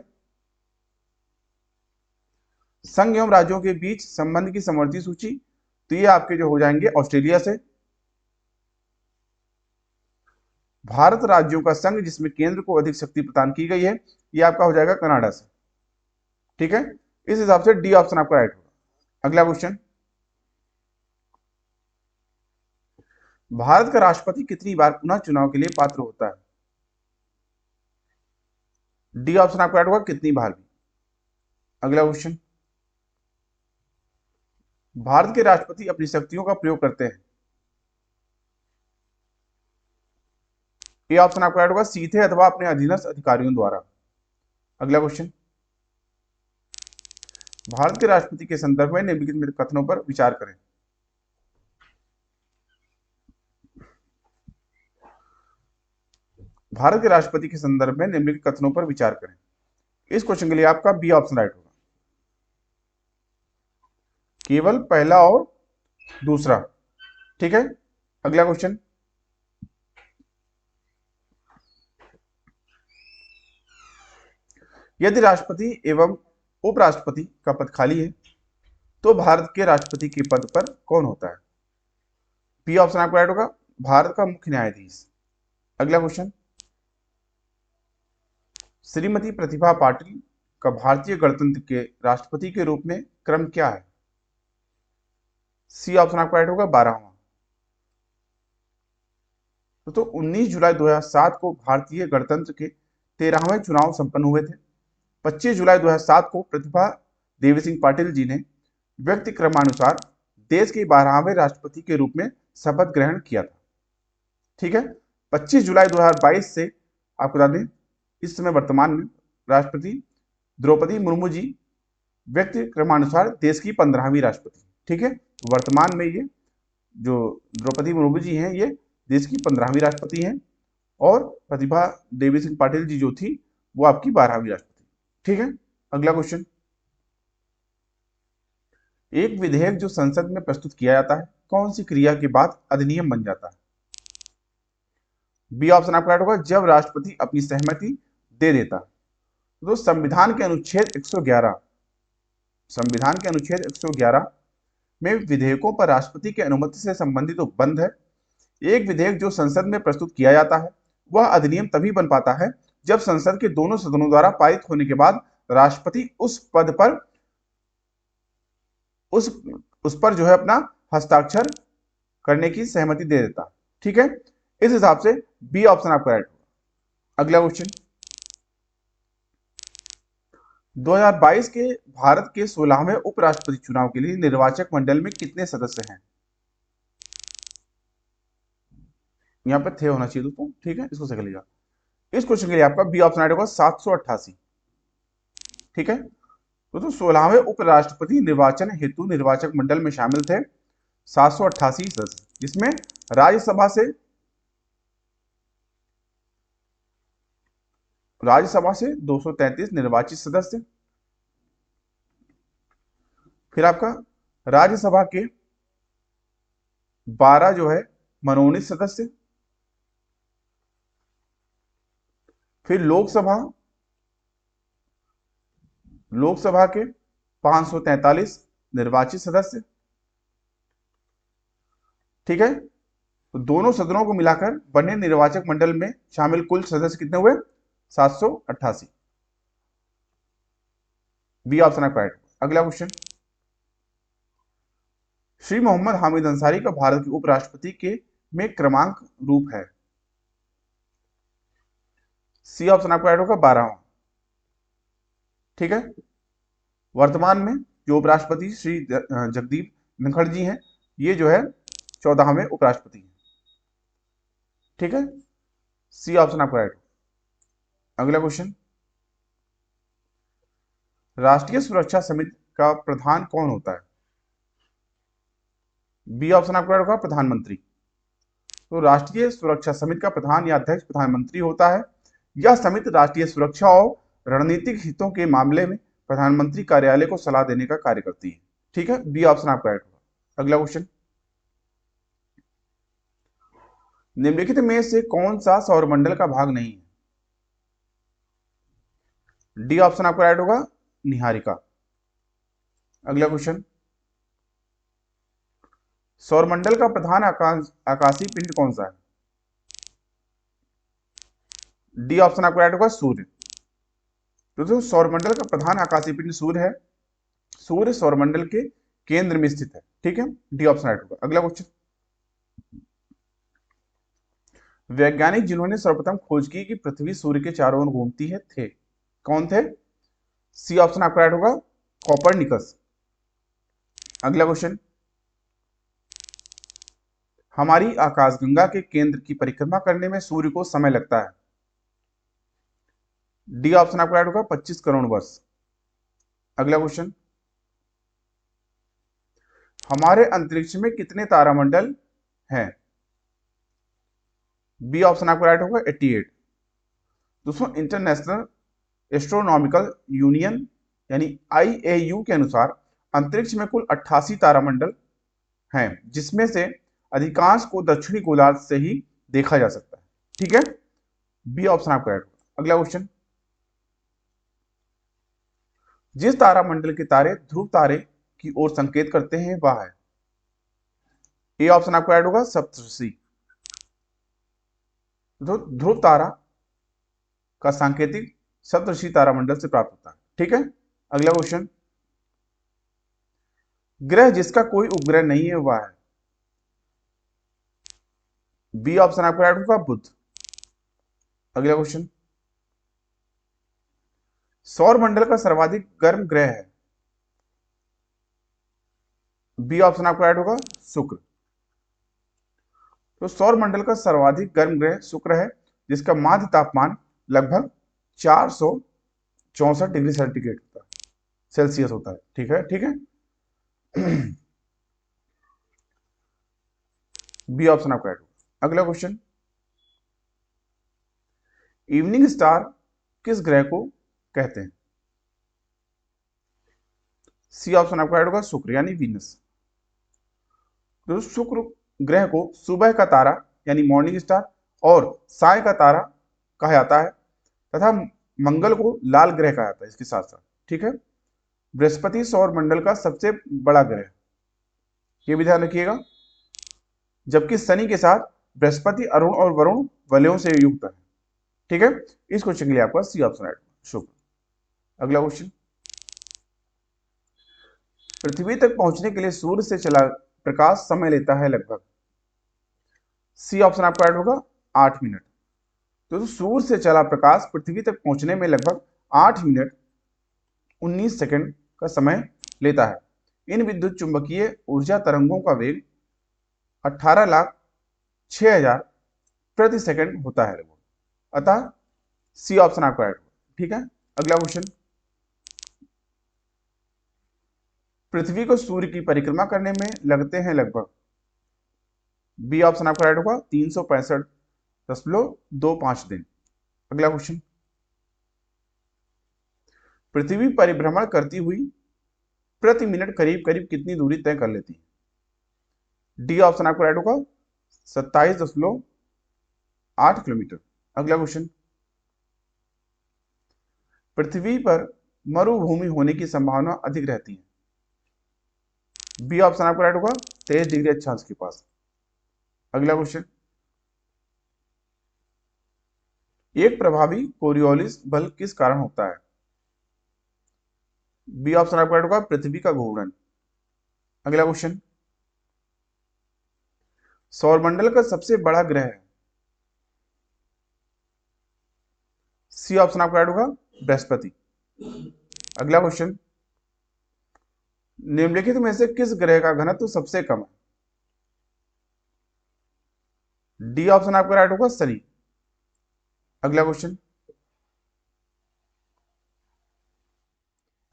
संघ एवं राज्यों के बीच संबंध की समवर्ती सूची, तो ये आपके जो हो जाएंगे ऑस्ट्रेलिया से। भारत राज्यों का संघ जिसमें केंद्र को अधिक शक्ति प्रदान की गई है, ये आपका हो जाएगा कनाडा से। ठीक है, इस हिसाब से डी ऑप्शन आपका राइट होगा। अगला क्वेश्चन, भारत का राष्ट्रपति कितनी बार पुनः चुनाव के लिए पात्र होता है? डी ऑप्शन आपका राइट होगा, कितनी बार भी। अगला क्वेश्चन, भारत के राष्ट्रपति अपनी शक्तियों का प्रयोग करते हैं। ये ऑप्शन आपका राइट होगा, सीधे अथवा अपने अधीनस्थ अधिकारियों द्वारा। अगला क्वेश्चन, भारत के राष्ट्रपति के संदर्भ में निम्नलिखित कथनों पर विचार करें। भारत के राष्ट्रपति के संदर्भ में निम्नलिखित कथनों पर विचार करें। इस क्वेश्चन के लिए आपका बी ऑप्शन राइट होगा, केवल पहला और दूसरा। ठीक है, अगला क्वेश्चन, यदि राष्ट्रपति एवं उपराष्ट्रपति का पद खाली है तो भारत के राष्ट्रपति के पद पर कौन होता है? बी ऑप्शन आपका राइट होगा, भारत का मुख्य न्यायाधीश। अगला क्वेश्चन, श्रीमती प्रतिभा पाटिल का भारतीय गणतंत्र के राष्ट्रपति के रूप में क्रम क्या है? सी ऑप्शन आपका राइट होगा, 12वां। तो 19 जुलाई 2007 को भारतीय गणतंत्र के 13वें चुनाव संपन्न हुए थे। 25 जुलाई 2007 को प्रतिभा देवी सिंह पाटिल जी ने व्यक्ति क्रमानुसार देश के 12वें राष्ट्रपति के रूप में शपथ ग्रहण किया था। ठीक है, 25 जुलाई 2022 से आपको बता दें, इस समय वर्तमान में राष्ट्रपति द्रौपदी मुर्मू जी व्यक्ति क्रमानुसार देश की 15वीं राष्ट्रपति। ठीक है, वर्तमान में ये जो द्रौपदी मुर्मू जी हैं ये देश की 15वीं राष्ट्रपति हैं और प्रतिभा देवी सिंह पाटिल जी जो थी वो आपकी 12वीं राष्ट्रपति। ठीक है, अगला क्वेश्चन, एक विधेयक जो संसद में प्रस्तुत किया जाता है कौन सी क्रिया के बाद अधिनियम बन जाता है? बी ऑप्शन आपका राइट होगा, जब राष्ट्रपति अपनी सहमति दे देता। तो संविधान के अनुच्छेद 111 में विधेयकों पर राष्ट्रपति की अनुमति से संबंधित उपबंध है। एक विधेयक जो संसद में प्रस्तुत किया जाता है वह अधिनियम तभी बन पाता है जब संसद के दोनों सदनों द्वारा पारित होने के बाद राष्ट्रपति उस पर जो है अपना हस्ताक्षर करने की सहमति दे देता। ठीक है, इस हिसाब से बी ऑप्शन आपका राइट होगा। अगला क्वेश्चन, 2022 के भारत के 16वें उपराष्ट्रपति चुनाव के लिए निर्वाचक मंडल में कितने सदस्य हैं? यहां पर थे होना चाहिए दोस्तों। ठीक है, इसको समझ लीजिएगा। इस क्वेश्चन के लिए आपका बी ऑप्शन राइट होगा, 788। ठीक है, तो 16वें उपराष्ट्रपति निर्वाचन हेतु निर्वाचक मंडल में शामिल थे 788 सदस्य, जिसमें राज्यसभा से 233 निर्वाचित सदस्य, फिर आपका राज्यसभा के 12 जो है मनोनीत सदस्य, फिर लोकसभा के 543 निर्वाचित सदस्य। ठीक है, तो दोनों सदनों को मिलाकर बने निर्वाचक मंडल में शामिल कुल सदस्य कितने हुए? 788। बी ऑप्शन आपका राइट। अगला क्वेश्चन, श्री मोहम्मद हामिद अंसारी का भारत के उपराष्ट्रपति के में क्रमांक रूप है? सी ऑप्शन आपका राइट होगा, 12वां। ठीक है, वर्तमान में जो उपराष्ट्रपति श्री जगदीप धनखड़ जी हैं ये जो है 14वें उपराष्ट्रपति हैं। ठीक है, सी ऑप्शन आपका राइट। अगला क्वेश्चन, राष्ट्रीय सुरक्षा समिति का प्रधान कौन होता है? बी ऑप्शन आपका राइट होगा, प्रधानमंत्री। तो राष्ट्रीय सुरक्षा समिति का प्रधान या अध्यक्ष प्रधानमंत्री होता है। यह समिति राष्ट्रीय सुरक्षा और रणनीतिक हितों के मामले में प्रधानमंत्री कार्यालय को सलाह देने का कार्य करती है। ठीक है, बी ऑप्शन आपका राइट होगा। अगला क्वेश्चन, निम्नलिखित में से कौन सा सौरमंडल का भाग नहीं है? डी ऑप्शन आपका राइट होगा, निहारिका। अगला क्वेश्चन, सौरमंडल का प्रधान आकाशीय पिंड कौन सा है? डी ऑप्शन आपका राइट होगा, सूर्य। तो सौरमंडल का प्रधान आकाशीय पिंड सूर्य है। सूर्य सौरमंडल के केंद्र में स्थित है। ठीक है, डी ऑप्शन राइट होगा। अगला क्वेश्चन, वैज्ञानिक जिन्होंने सर्वप्रथम खोज की कि पृथ्वी सूर्य के चारों ओर घूमती है थे कौन थे? सी ऑप्शन आपका राइट होगा, कोपरनिकस। अगला क्वेश्चन, हमारी आकाशगंगा के केंद्र की परिक्रमा करने में सूर्य को समय लगता है। डी ऑप्शन आपका राइट होगा 25 करोड़ वर्ष। अगला क्वेश्चन, हमारे अंतरिक्ष में कितने तारामंडल हैं? बी ऑप्शन आपका राइट होगा 88। दोस्तों, इंटरनेशनल एस्ट्रोनॉमिकल यूनियन यानी IAU के अनुसार अंतरिक्ष में कुल 88 तारामंडल हैं, जिसमें से अधिकांश को दक्षिणी गोलार्ध से ही देखा जा सकता है। ठीक है, बी ऑप्शन आपका राइट होगा। अगला क्वेश्चन, जिस तारामंडल के तारे ध्रुव तारे की ओर संकेत करते हैं वह है। ए ऑप्शन आपका राइट होगा सप्तऋषि। ध्रुव तारा का सांकेतिक सप्तऋषि तारामंडल से प्राप्त होता है। ठीक है, अगला क्वेश्चन, ग्रह जिसका कोई उपग्रह नहीं है वह है। बी ऑप्शन आपका राइट होगा बुध। अगला क्वेश्चन, सौर मंडल का सर्वाधिक गर्म ग्रह है। बी ऑप्शन आपका राइट होगा शुक्र। तो सौर मंडल का सर्वाधिक गर्म ग्रह शुक्र है, जिसका माध्य तापमान लगभग 464 डिग्री सेंटीग्रेड होता है, सेल्सियस होता है। ठीक है, ठीक है। बी ऑप्शन आपका राइट होगा। अगला क्वेश्चन, इवनिंग स्टार किस ग्रह को कहते हैं? सी ऑप्शन आपका राइट होगा शुक्र यानी वीनस। तो शुक्र ग्रह को सुबह का तारा यानी मॉर्निंग स्टार और साय का तारा कहा जाता है, तथा मंगल को लाल ग्रह कहा जाता है इसके साथ साथ। ठीक है, बृहस्पति सौर मंडल का सबसे बड़ा ग्रह, ये भी ध्यान रखिएगा, जबकि शनि के साथ बृहस्पति अरुण और वरुण वलयों से युक्त है। ठीक है, इस क्वेश्चन के लिए आपका सी ऑप्शन राइट शुक्र। अगला क्वेश्चन, पृथ्वी तक पहुंचने के लिए सूर्य से चला प्रकाश समय लेता है लगभग। सी ऑप्शन आपका राइट होगा 8 मिनट। तो सूर्य से चला प्रकाश पृथ्वी तक पहुंचने में लगभग 8 मिनट 19 सेकंड का समय लेता है। इन विद्युत चुंबकीय ऊर्जा तरंगों का वेग 18,06,000 प्रति सेकंड होता है लगभग, अतः सी ऑप्शन आपका राइट होगा। ठीक है, अगला क्वेश्चन, पृथ्वी को सूर्य की परिक्रमा करने में लगते हैं लगभग। बी ऑप्शन आपका राइट होगा 365.25 दिन। अगला क्वेश्चन, पृथ्वी परिभ्रमण करती हुई प्रति मिनट करीब करीब कितनी दूरी तय कर लेती है? डी ऑप्शन आपका राइट होगा 27.8 किलोमीटर। अगला क्वेश्चन, पृथ्वी पर मरुभूमि होने की संभावना अधिक रहती है। बी ऑप्शन आपका राइट होगा 23 डिग्री अक्षांश के पास। अगला क्वेश्चन, एक प्रभावी कोरियोलिस बल किस कारण होता है? बी ऑप्शन आपका राइट होगा पृथ्वी का घूर्णन। अगला क्वेश्चन, सौरमंडल का सबसे बड़ा ग्रह है। सी ऑप्शन आपका राइट होगा बृहस्पति। अगला क्वेश्चन, निम्नलिखित में से किस ग्रह का घनत्व सबसे कम है? डी ऑप्शन आपका राइट होगा शनि। अगला क्वेश्चन,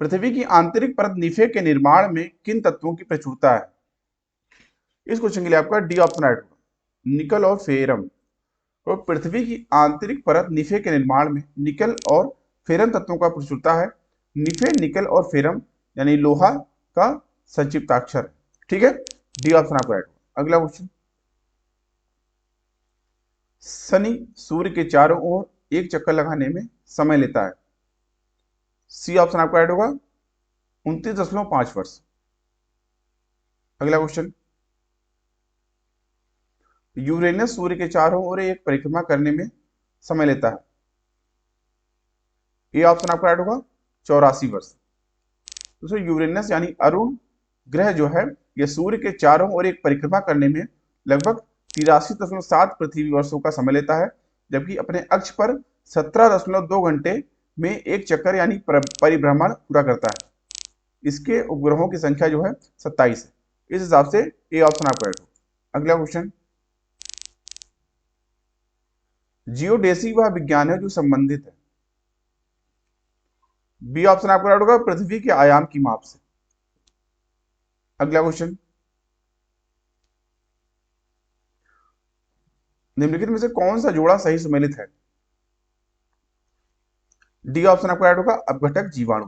पृथ्वी की आंतरिक परत निफे के निर्माण में किन तत्वों की प्रचुरता है? इस क्वेश्चन के लिए आपका डी ऑप्शन राइट होगा निकल और फेरम। तो पृथ्वी की आंतरिक परत निफे के निर्माण में निकल और फेरम तत्वों का प्रचुरता है। निफे, निकल और फेरम यानी लोहा का संक्षिप्ताक्षर। ठीक है, डी ऑप्शन आपका राइट होगा। अगला क्वेश्चन, शनि सूर्य के चारों ओर एक चक्कर लगाने में समय लेता है। सी ऑप्शन आपका राइट होगा 29.5 वर्ष। अगला क्वेश्चन, यूरेनस सूर्य के चारों ओर एक परिक्रमा करने में समय लेता है। ए ऑप्शन आपका राइट होगा 84 वर्ष। दोस्तों, यूरेनस यानी अरुण ग्रह जो है, यह सूर्य के चारों ओर एक परिक्रमा करने में लगभग 83.7 पृथ्वी वर्षों का समय लेता है, जबकि अपने अक्ष पर 17.2 घंटे में एक चक्कर यानी परिभ्रमण पूरा करता है। इसके उपग्रहों की संख्या जो है 27 है। इस हिसाब से ए ऑप्शन आपका राइट होगा। अगला क्वेश्चन, जियोडेसी वह विज्ञान है जो संबंधित है, बी ऑप्शन आपका राइट होगा, पृथ्वी के आयाम की माप से। अगला क्वेश्चन, निम्नलिखित में से कौन सा जोड़ा सही सुमेलित है, डी ऑप्शन आपका राइट होगा, अपघटक जीवाणु।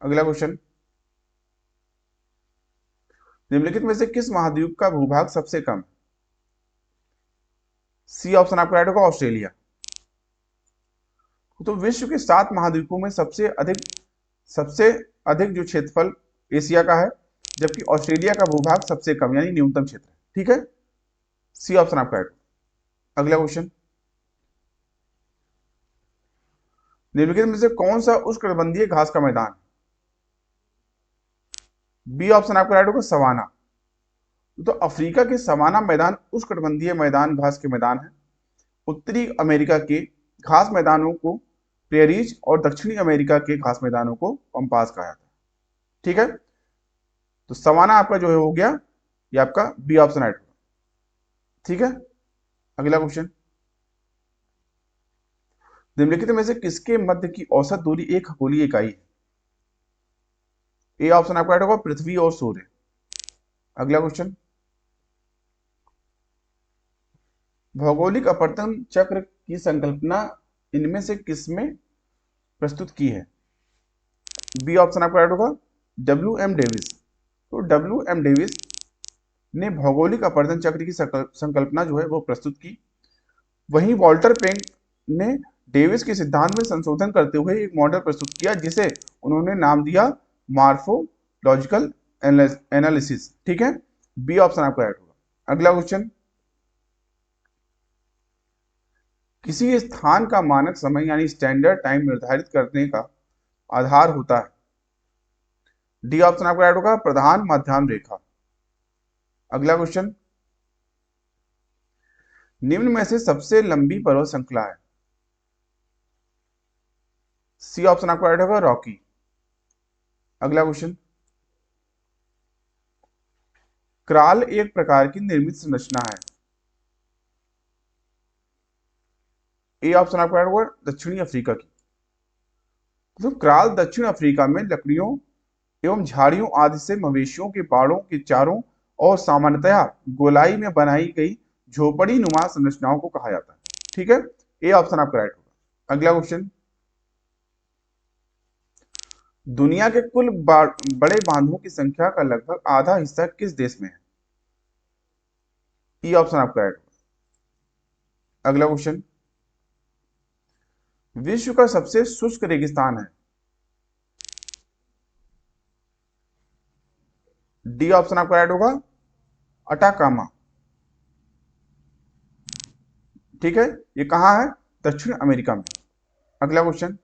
अगला क्वेश्चन, निम्नलिखित में से किस महाद्वीप का भूभाग सबसे कम, सी ऑप्शन आपका राइट होगा, ऑस्ट्रेलिया। तो विश्व के 7 महाद्वीपों में सबसे अधिक जो क्षेत्रफल एशिया का है, जबकि ऑस्ट्रेलिया का भूभाग सबसे कम यानी न्यूनतम क्षेत्र है। ठीक है, सी ऑप्शन आपका राइट। अगला क्वेश्चन, निम्नलिखित में से कौन सा उष्णकटिबंधीय घास का मैदान, बी ऑप्शन आपका राइट होगा, सवाना। तो अफ्रीका के सवाना मैदान उष्णकटिबंधीय मैदान घास के मैदान है। उत्तरी अमेरिका के घास मैदानों को प्रेरीज और दक्षिणी अमेरिका के घास मैदानों को पंपास कहा जाता है। ठीक है, तो सवाना आपका जो है हो गया, ये आपका बी ऑप्शन राइट होगा। ठीक है, अगला क्वेश्चन, निम्नलिखित में से किसके मध्य की औसत दूरी एक खगोलीय इकाई है, ए ऑप्शन आपका राइट होगा, पृथ्वी और सूर्य। अगला क्वेश्चन, भौगोलिक अपवर्तन चक्र की संकल्पना इनमें से किसमें प्रस्तुत की है, बी ऑप्शन आपका राइट होगा, डब्ल्यू एम डेविस। तो डब्ल्यू एम डेविस ने भौगोलिक अपवर्तन चक्र की संकल्पना जो है वो प्रस्तुत की। वहीं वॉल्टर पेंग ने डेविस के सिद्धांत में संशोधन करते हुए एक मॉडल प्रस्तुत किया जिसे उन्होंने नाम दिया मॉर्फोलॉजिकल एनालिसिस। ठीक है, बी ऑप्शन आपका राइट होगा। अगला क्वेश्चन, किसी स्थान का मानक समय यानी स्टैंडर्ड टाइम निर्धारित करने का आधार होता है, डी ऑप्शन आपका राइट होगा, प्रधान माध्याम रेखा। अगला क्वेश्चन, निम्न में से सबसे लंबी पर्वत श्रृंखला है, सी ऑप्शन आपका राइट होगा, रॉकी। अगला क्वेश्चन, क्राल एक प्रकार की निर्मित संरचना है, ए ऑप्शन आपका राइट होगा, दक्षिणी अफ्रीका की। तो क्राल दक्षिण अफ्रीका में लकड़ियों एवं झाड़ियों आदि से मवेशियों के बाड़ों के चारों और सामान्यतया गोलाई में बनाई गई झोपड़ी नुमा संरचनाओं को कहा जाता है। ठीक है, ए ऑप्शन आपका राइट होगा। अगला क्वेश्चन, दुनिया के कुल बड़े बांधों की संख्या का लगभग आधा हिस्सा किस देश में है, ई ऑप्शन आपका राइट होगा। अगला क्वेश्चन, विश्व का सबसे शुष्क रेगिस्तान है, डी ऑप्शन आपका राइट होगा, अटाकामा। ठीक है, ये कहां है, दक्षिण अमेरिका में। अगला क्वेश्चन,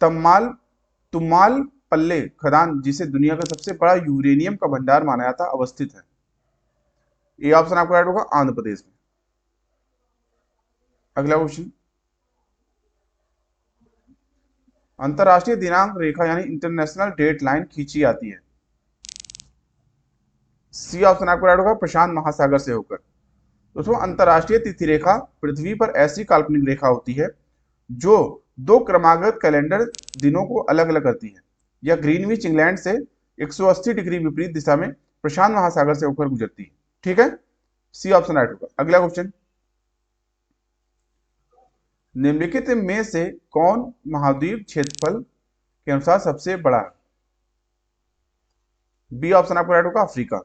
तुम्माल पल्ले खदान जिसे दुनिया का सबसे बड़ा यूरेनियम का भंडार माना जाता है अवस्थित है, ये ऑप्शन आपका राइट होगा, आंध्र प्रदेश में। अगला क्वेश्चन, अंतरराष्ट्रीय दिनांक रेखा यानी इंटरनेशनल डेट लाइन खींची जाती है, सी ऑप्शन आपका राइट होगा, प्रशांत महासागर से होकर। दोस्तों, अंतरराष्ट्रीय तिथि रेखा पृथ्वी पर ऐसी काल्पनिक रेखा होती है जो 2 क्रमागत कैलेंडर दिनों को अलग अलग करती है। यह ग्रीनविच इंग्लैंड से 180 डिग्री विपरीत दिशा में प्रशांत महासागर से होकर गुजरती है। ठीक है, सी ऑप्शन राइट होगा। अगला क्वेश्चन, निम्नलिखित में से कौन महाद्वीप क्षेत्रफल के अनुसार सबसे बड़ा है, बी ऑप्शन आपका राइट होगा, अफ्रीका।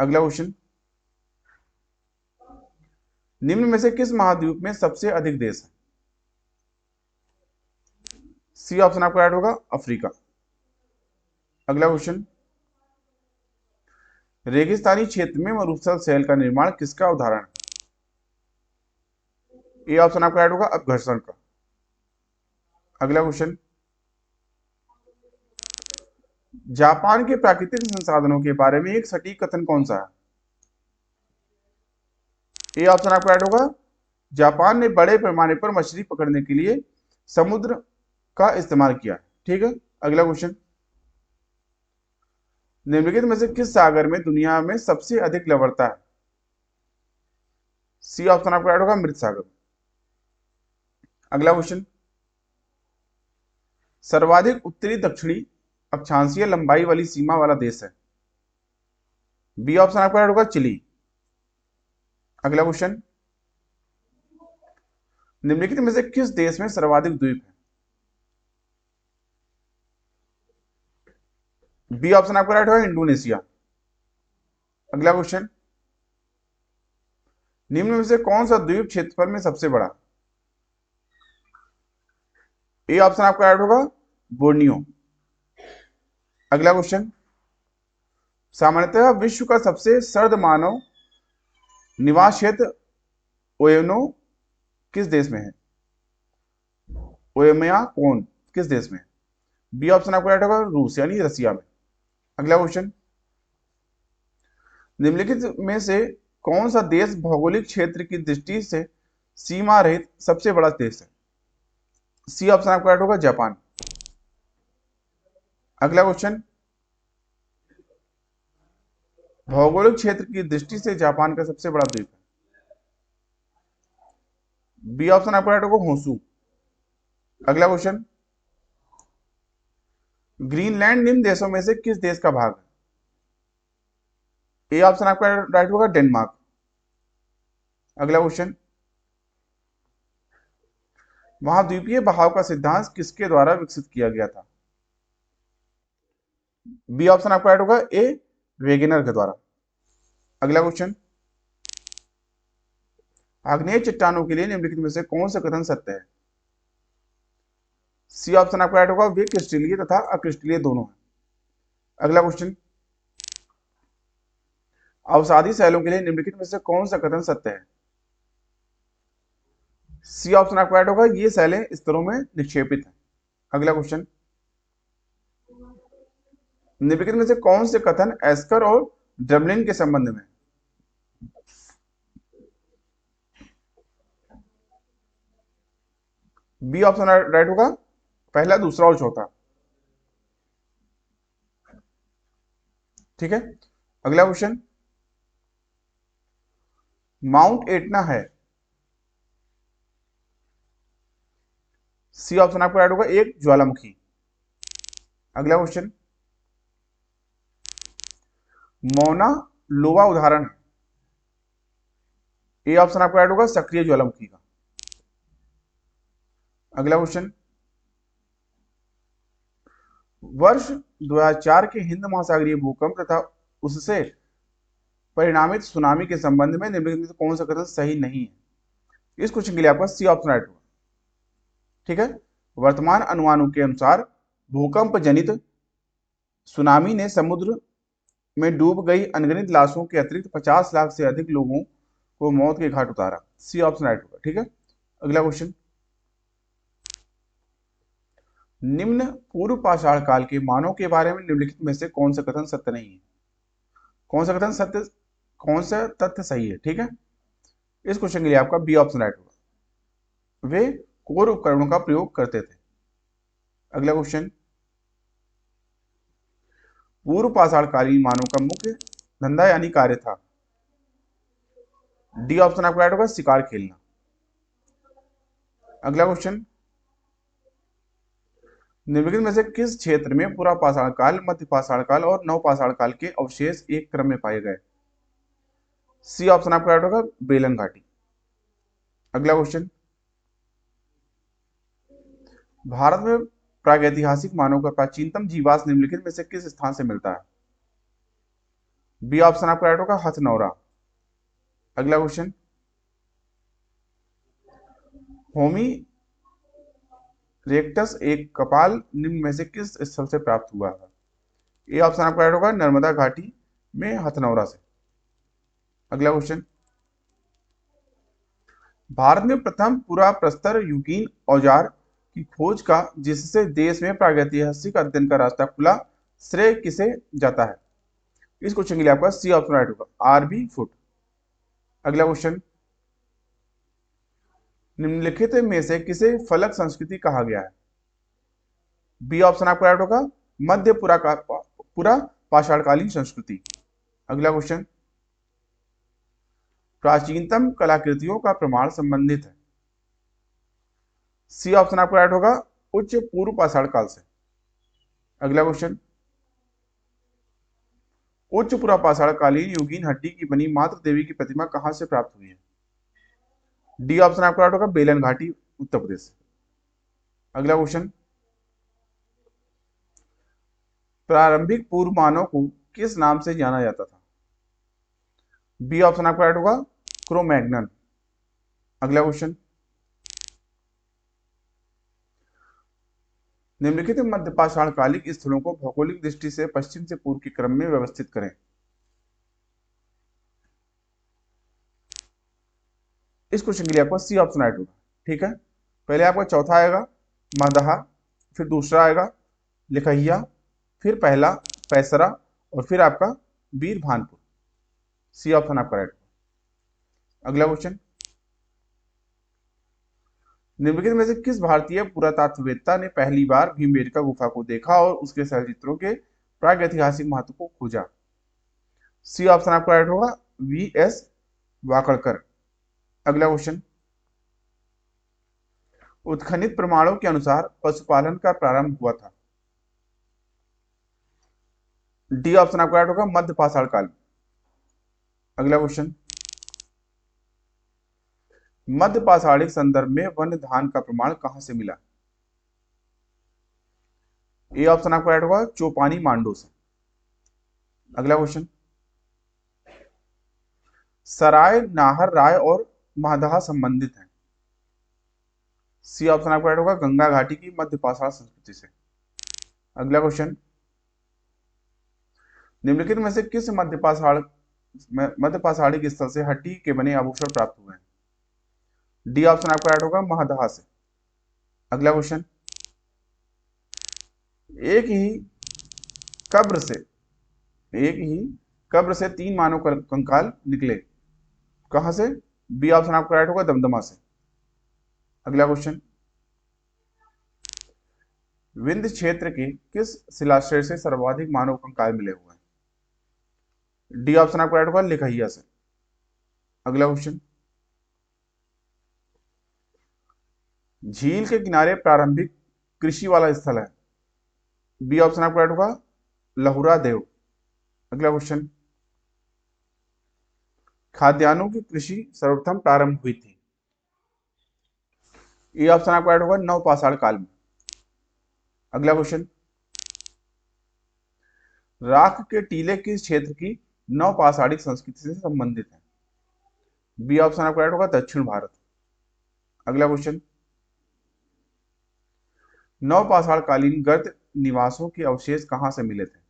अगला क्वेश्चन, निम्न में से किस महाद्वीप में सबसे अधिक देश है, सी ऑप्शन आपका राइट होगा, अफ्रीका। अगला क्वेश्चन, रेगिस्तानी क्षेत्र में मरुस्थल शैल का निर्माण किसका उदाहरण है, ए ऑप्शन आपका राइट होगा, अपघर्षण का। अगला क्वेश्चन, जापान के प्राकृतिक संसाधनों के बारे में एक सटीक कथन कौन सा है, ए ऑप्शन आपका राइट होगा, जापान ने बड़े पैमाने पर मछली पकड़ने के लिए समुद्र का इस्तेमाल किया है। ठीक है, अगला क्वेश्चन, निम्नलिखित में से किस सागर में दुनिया में सबसे अधिक लवणता है? सी ऑप्शन आपका राइट होगा, मृत सागर। अगला क्वेश्चन, सर्वाधिक उत्तरी दक्षिणी अक्षांशीय लंबाई वाली सीमा वाला देश है? बी ऑप्शन आपका राइट होगा, चिली। अगला क्वेश्चन, निम्नलिखित में से किस देश में सर्वाधिक द्वीप है? बी ऑप्शन आपका राइट होगा, इंडोनेशिया। अगला क्वेश्चन, निम्न में से कौन सा द्वीप क्षेत्रफल में सबसे बड़ा? ए ऑप्शन आपका राइट होगा, बोर्नियो। अगला क्वेश्चन, सामान्यतः विश्व का सबसे सर्द मानव निवास क्षेत्र ओयोनो किस देश में है? ओयमया कौन किस देश में है? बी ऑप्शन आपका राइट होगा, रूस यानी रसिया में। अगला क्वेश्चन, निम्नलिखित में से कौन सा देश भौगोलिक क्षेत्र की दृष्टि से सीमा रहित सबसे बड़ा देश है? सी ऑप्शन आपका राइट होगा, जापान। अगला क्वेश्चन, भौगोलिक क्षेत्र की दृष्टि से जापान का सबसे बड़ा द्वीप है? बी ऑप्शन आपका राइट होगा, होंसू। अगला क्वेश्चन, ग्रीनलैंड निम्न देशों में से किस देश का भाग है? ए ऑप्शन आपका राइट होगा, डेनमार्क। अगला क्वेश्चन, महाद्वीपीय बहाव का सिद्धांत किसके द्वारा विकसित किया गया था? बी ऑप्शन आपका राइट होगा, ए वेगेनर के द्वारा। अगला क्वेश्चन, आग्नेय चट्टानों के लिए निम्नलिखित में से कौन सा कथन सत्य है? सी ऑप्शन आपका राइट होगा, वे क्रिस्टलीय तथा अक्रिस्टलीय दोनों है। अगला क्वेश्चन, अवसादी शैलों के लिए निम्नलिखित में से कौन सा कथन सत्य है? सी ऑप्शन आपका राइट होगा, ये शैलें स्तरों में निक्षेपित है। अगला क्वेश्चन, निम्नलिखित में से कौन से कथन एस्कर और ड्रमलिन के संबंध में? बी ऑप्शन राइट होगा, पहला, दूसरा और चौथा। ठीक है, अगला क्वेश्चन, माउंट एटना है? सी ऑप्शन आपका राइट होगा, एक ज्वालामुखी। अगला क्वेश्चन, मौना लोवा उदाहरण है? ए ऑप्शन आपका राइट होगा, सक्रिय ज्वालामुखी का। अगला क्वेश्चन, वर्ष 2004 के हिंद महासागरीय भूकंप तथा उससे परिणामित सुनामी के संबंध में निम्नलिखित में से कौन सा कथन सही नहीं है? इस क्वेश्चन के लिए आपका सी ऑप्शन राइट होगा। ठीक है, वर्तमान अनुमानों के अनुसार भूकंप जनित सुनामी ने समुद्र में डूब गई अनगिनत लाशों के अतिरिक्त 50 लाख से अधिक लोगों को मौत के घाट उतारा। सी ऑप्शन राइट होगा। ठीक है, अगला क्वेश्चन, निम्न पूर्व पाषाण काल के मानव के बारे में निम्नलिखित में से कौन सा कथन सत्य नहीं है? कौन सा कथन सत्य, कौन सा तथ्य सही है? ठीक है, इस क्वेश्चन के लिए आपका बी ऑप्शन राइट होगा, वे कोर उपकरणों का प्रयोग करते थे। अगला क्वेश्चन, पूर्व पाषाणकालीन मानव का मुख्य धंधा यानी कार्य था? डी ऑप्शन आपका राइट होगा, शिकार खेलना। अगला क्वेश्चन, निम्नलिखित में से किस क्षेत्र में पूरा पाषाण काल, मध्य पाषाण काल और नव पाषाण काल के अवशेष एक क्रम में पाए गए? सी ऑप्शन आपका राइट होगा, बेलन घाटी। अगला क्वेश्चन, भारत में प्रागैतिहासिक मानव का प्राचीनतम जीवाश्म निम्नलिखित में से किस स्थान से मिलता है? बी ऑप्शन आपका राइट होगा, हथनौरा। अगला क्वेश्चन, होमी रेक्टस एक कपाल निम्न में से किस स्थल से प्राप्त हुआ है? ए ऑप्शन आपका राइट होगा, नर्मदा घाटी में हथनौरा से। अगला क्वेश्चन, भारत में प्रथम पूरा प्रस्तर युगीन औजार की खोज का जिससे देश में प्रागैतिहासिक अध्ययन का रास्ता खुला, श्रेय किसे जाता है? इस क्वेश्चन के लिए आपका सी ऑप्शन राइट होगा, आर बी फुट। अगला क्वेश्चन, निम्नलिखित में से किसे फलक संस्कृति कहा गया है? बी ऑप्शन आपका राइट होगा, मध्य पूरा पाषाणकालीन संस्कृति। अगला क्वेश्चन, प्राचीनतम कलाकृतियों का प्रमाण संबंधित है। सी ऑप्शन आपका राइट होगा, उच्च पूर्व पाषाण काल से। अगला क्वेश्चन, उच्च पूर्व पाषाण कालीन युगीन हड्डी की बनी मातृ देवी की प्रतिमा कहां से प्राप्त हुई है? डी ऑप्शन आपका राइट होगा, बेलन घाटी, उत्तर प्रदेश। अगला क्वेश्चन, प्रारंभिक पूर्व मानव को किस नाम से जाना जाता था? बी ऑप्शन आपका राइट होगा, क्रोमैग्नन। अगला क्वेश्चन, निम्नलिखित मध्य पाषाण कालिक स्थलों को भौगोलिक दृष्टि से पश्चिम से पूर्व के क्रम में व्यवस्थित करें। इस क्वेश्चन के लिए आपको सी ऑप्शन राइट होगा। ठीक है, पहले आपका चौथा आएगा मदहा, फिर दूसरा आएगा लिखहिया, फिर पहला पैसरा, और फिर आपका वीर भानपुर। सी ऑप्शन आपका राइट होगा। अगला क्वेश्चन, निम्नलिखित में से किस भारतीय पुरातत्ववेत्ता ने पहली बार भीमबेटका गुफा को देखा और उसके चलचित्रों के प्रागैतिहासिक महत्व को खोजा? सी ऑप्शन आपका राइट होगा, वी एस वाकड़कर। अगला क्वेश्चन, उत्खनित प्रमाणों के अनुसार पशुपालन का प्रारंभ हुआ था। डी ऑप्शन आपका राइट होगा, मध्य पाषाण काल। अगला क्वेश्चन, मध्य पाषाणिक संदर्भ में वन्य धान का प्रमाण कहां से मिला? ए ऑप्शन आपका राइट होगा, चौपानी मांडो से। अगला क्वेश्चन, सराय नाहर राय और महदहा संबंधित हैं। सी ऑप्शन आपका राइट होगा, गंगा घाटी की मध्य पाषाण संस्कृति से। अगला क्वेश्चन, निम्नलिखित में से किस मध्य पाषाणिक स्थल से हड्डी के बने आभूषण प्राप्त हुए हैं? डी ऑप्शन आपका राइट होगा, महदहा से। अगला क्वेश्चन, एक ही कब्र से तीन मानव कंकाल निकले, कहां से? बी ऑप्शन आपका राइट होगा, दमदमा से। अगला क्वेश्चन, विंध्य क्षेत्र के किस शिलाश्रय से सर्वाधिक मानव कंकाल मिले हुए हैं? डी ऑप्शन आपका राइट होगा, लिखहिया से। अगला क्वेश्चन, झील के किनारे प्रारंभिक कृषि वाला स्थल है। बी ऑप्शन आपका राइट होगा, लहुरा देव। अगला क्वेश्चन, खाद्यान्नों की कृषि सर्वप्रथम प्रारंभ हुई थी। ए ऑप्शन आपका राइट होगा, नवपाषाण काल में। अगला क्वेश्चन, राख के टीले किस क्षेत्र की नवपाषाणिक संस्कृति से संबंधित है? बी ऑप्शन आपका राइट होगा, दक्षिण भारत। अगला क्वेश्चन, नवपाषाण कालीन गर्त निवासों के अवशेष कहां से मिले थे?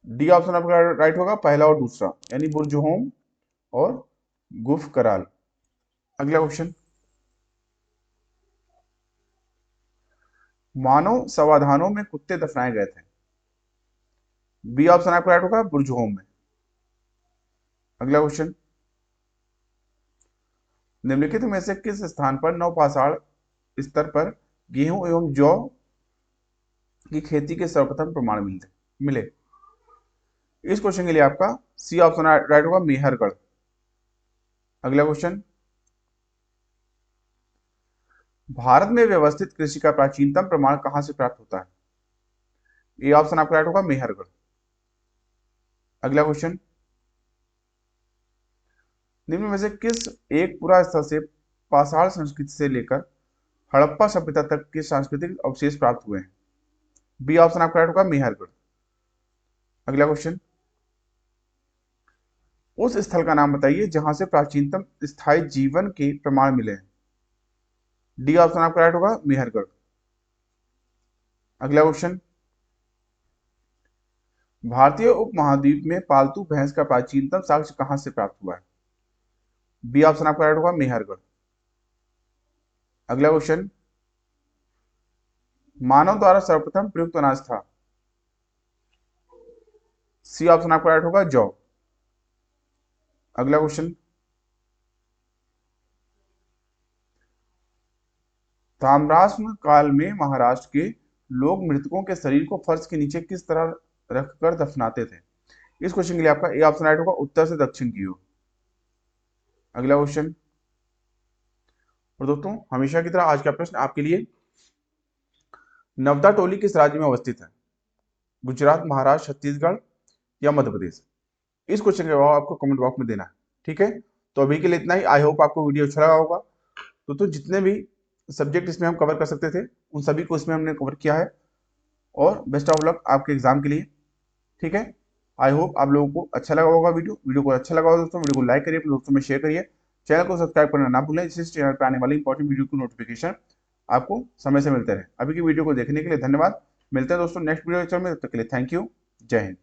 डी ऑप्शन आपका राइट होगा, पहला और दूसरा, यानी बुर्जहोम और गुफ कराल। अगला क्वेश्चन, मानव समाधानों में कुत्ते दफनाए गए थे। बी ऑप्शन आपका राइट होगा, बुर्जहोम में। अगला क्वेश्चन, निम्नलिखित में से किस स्थान पर नवपाषाण स्तर पर गेहूं एवं जौ की खेती के सर्वप्रथम प्रमाण मिले? इस क्वेश्चन के लिए आपका सी ऑप्शन राइट होगा, मेहरगढ़। अगला क्वेश्चन, भारत में व्यवस्थित कृषि का प्राचीनतम प्रमाण कहां से प्राप्त होता है? ए ऑप्शन आपका राइट होगा, मेहरगढ़। अगला क्वेश्चन, निम्न में से किस एक पुरा स्थल से पाषाण संस्कृति से लेकर हड़प्पा सभ्यता तक के सांस्कृतिक अवशेष प्राप्त हुए हैं? बी ऑप्शन आपका राइट होगा, मेहरगढ़। अगला क्वेश्चन, उस स्थल का नाम बताइए जहां से प्राचीनतम स्थायी जीवन के प्रमाण मिले हैं। डी ऑप्शन आपका राइट होगा, मेहरगढ़। अगला क्वेश्चन, भारतीय उपमहाद्वीप में पालतू भैंस का प्राचीनतम साक्ष्य कहां से प्राप्त हुआ है? बी ऑप्शन आपका राइट होगा, मेहरगढ़। अगला क्वेश्चन, मानव द्वारा सर्वप्रथम प्रयुक्त अनाज था। सी ऑप्शन आपका राइट होगा, जौ। अगला क्वेश्चन, ताम्राश्म काल में महाराष्ट्र के लोग मृतकों के शरीर को फर्श के नीचे किस तरह रखकर दफनाते थे? इस क्वेश्चन के लिए आपका ए ऑप्शन राइट होगा, उत्तर से दक्षिण की ओर। अगला क्वेश्चन, और दोस्तों हमेशा की तरह आज का प्रश्न आपके लिए, नवदा टोली किस राज्य में अवस्थित है? गुजरात, महाराष्ट्र, छत्तीसगढ़ या मध्य प्रदेश? इस क्वेश्चन का जवाब आपको कमेंट बॉक्स में देना है। ठीक है, तो अभी के लिए इतना ही। आई होप आपको वीडियो अच्छा लगा होगा। तो जितने भी सब्जेक्ट इसमें हम कवर कर सकते थे उन सभी को इसमें हमने कवर किया है, और बेस्ट ऑफ लक आपके एग्जाम के लिए। ठीक है, आई होप आप लोगों को अच्छा लगा होगा वीडियो को अच्छा लगा होगा दोस्तों, वीडियो को लाइक करिए, अपने दोस्तों में शेयर करिए, चैनल को सब्सक्राइब करना ना भूलें, जिससे चैनल पर आने वाली इंपॉर्टेंट वीडियो की नोटिफिकेशन आपको समय से मिलते रहे। अभी की वीडियो को देखने के लिए धन्यवाद। मिलते हैं दोस्तों नेक्स्ट वीडियो में, तब तक के लिए थैंक यू। जय हिंद।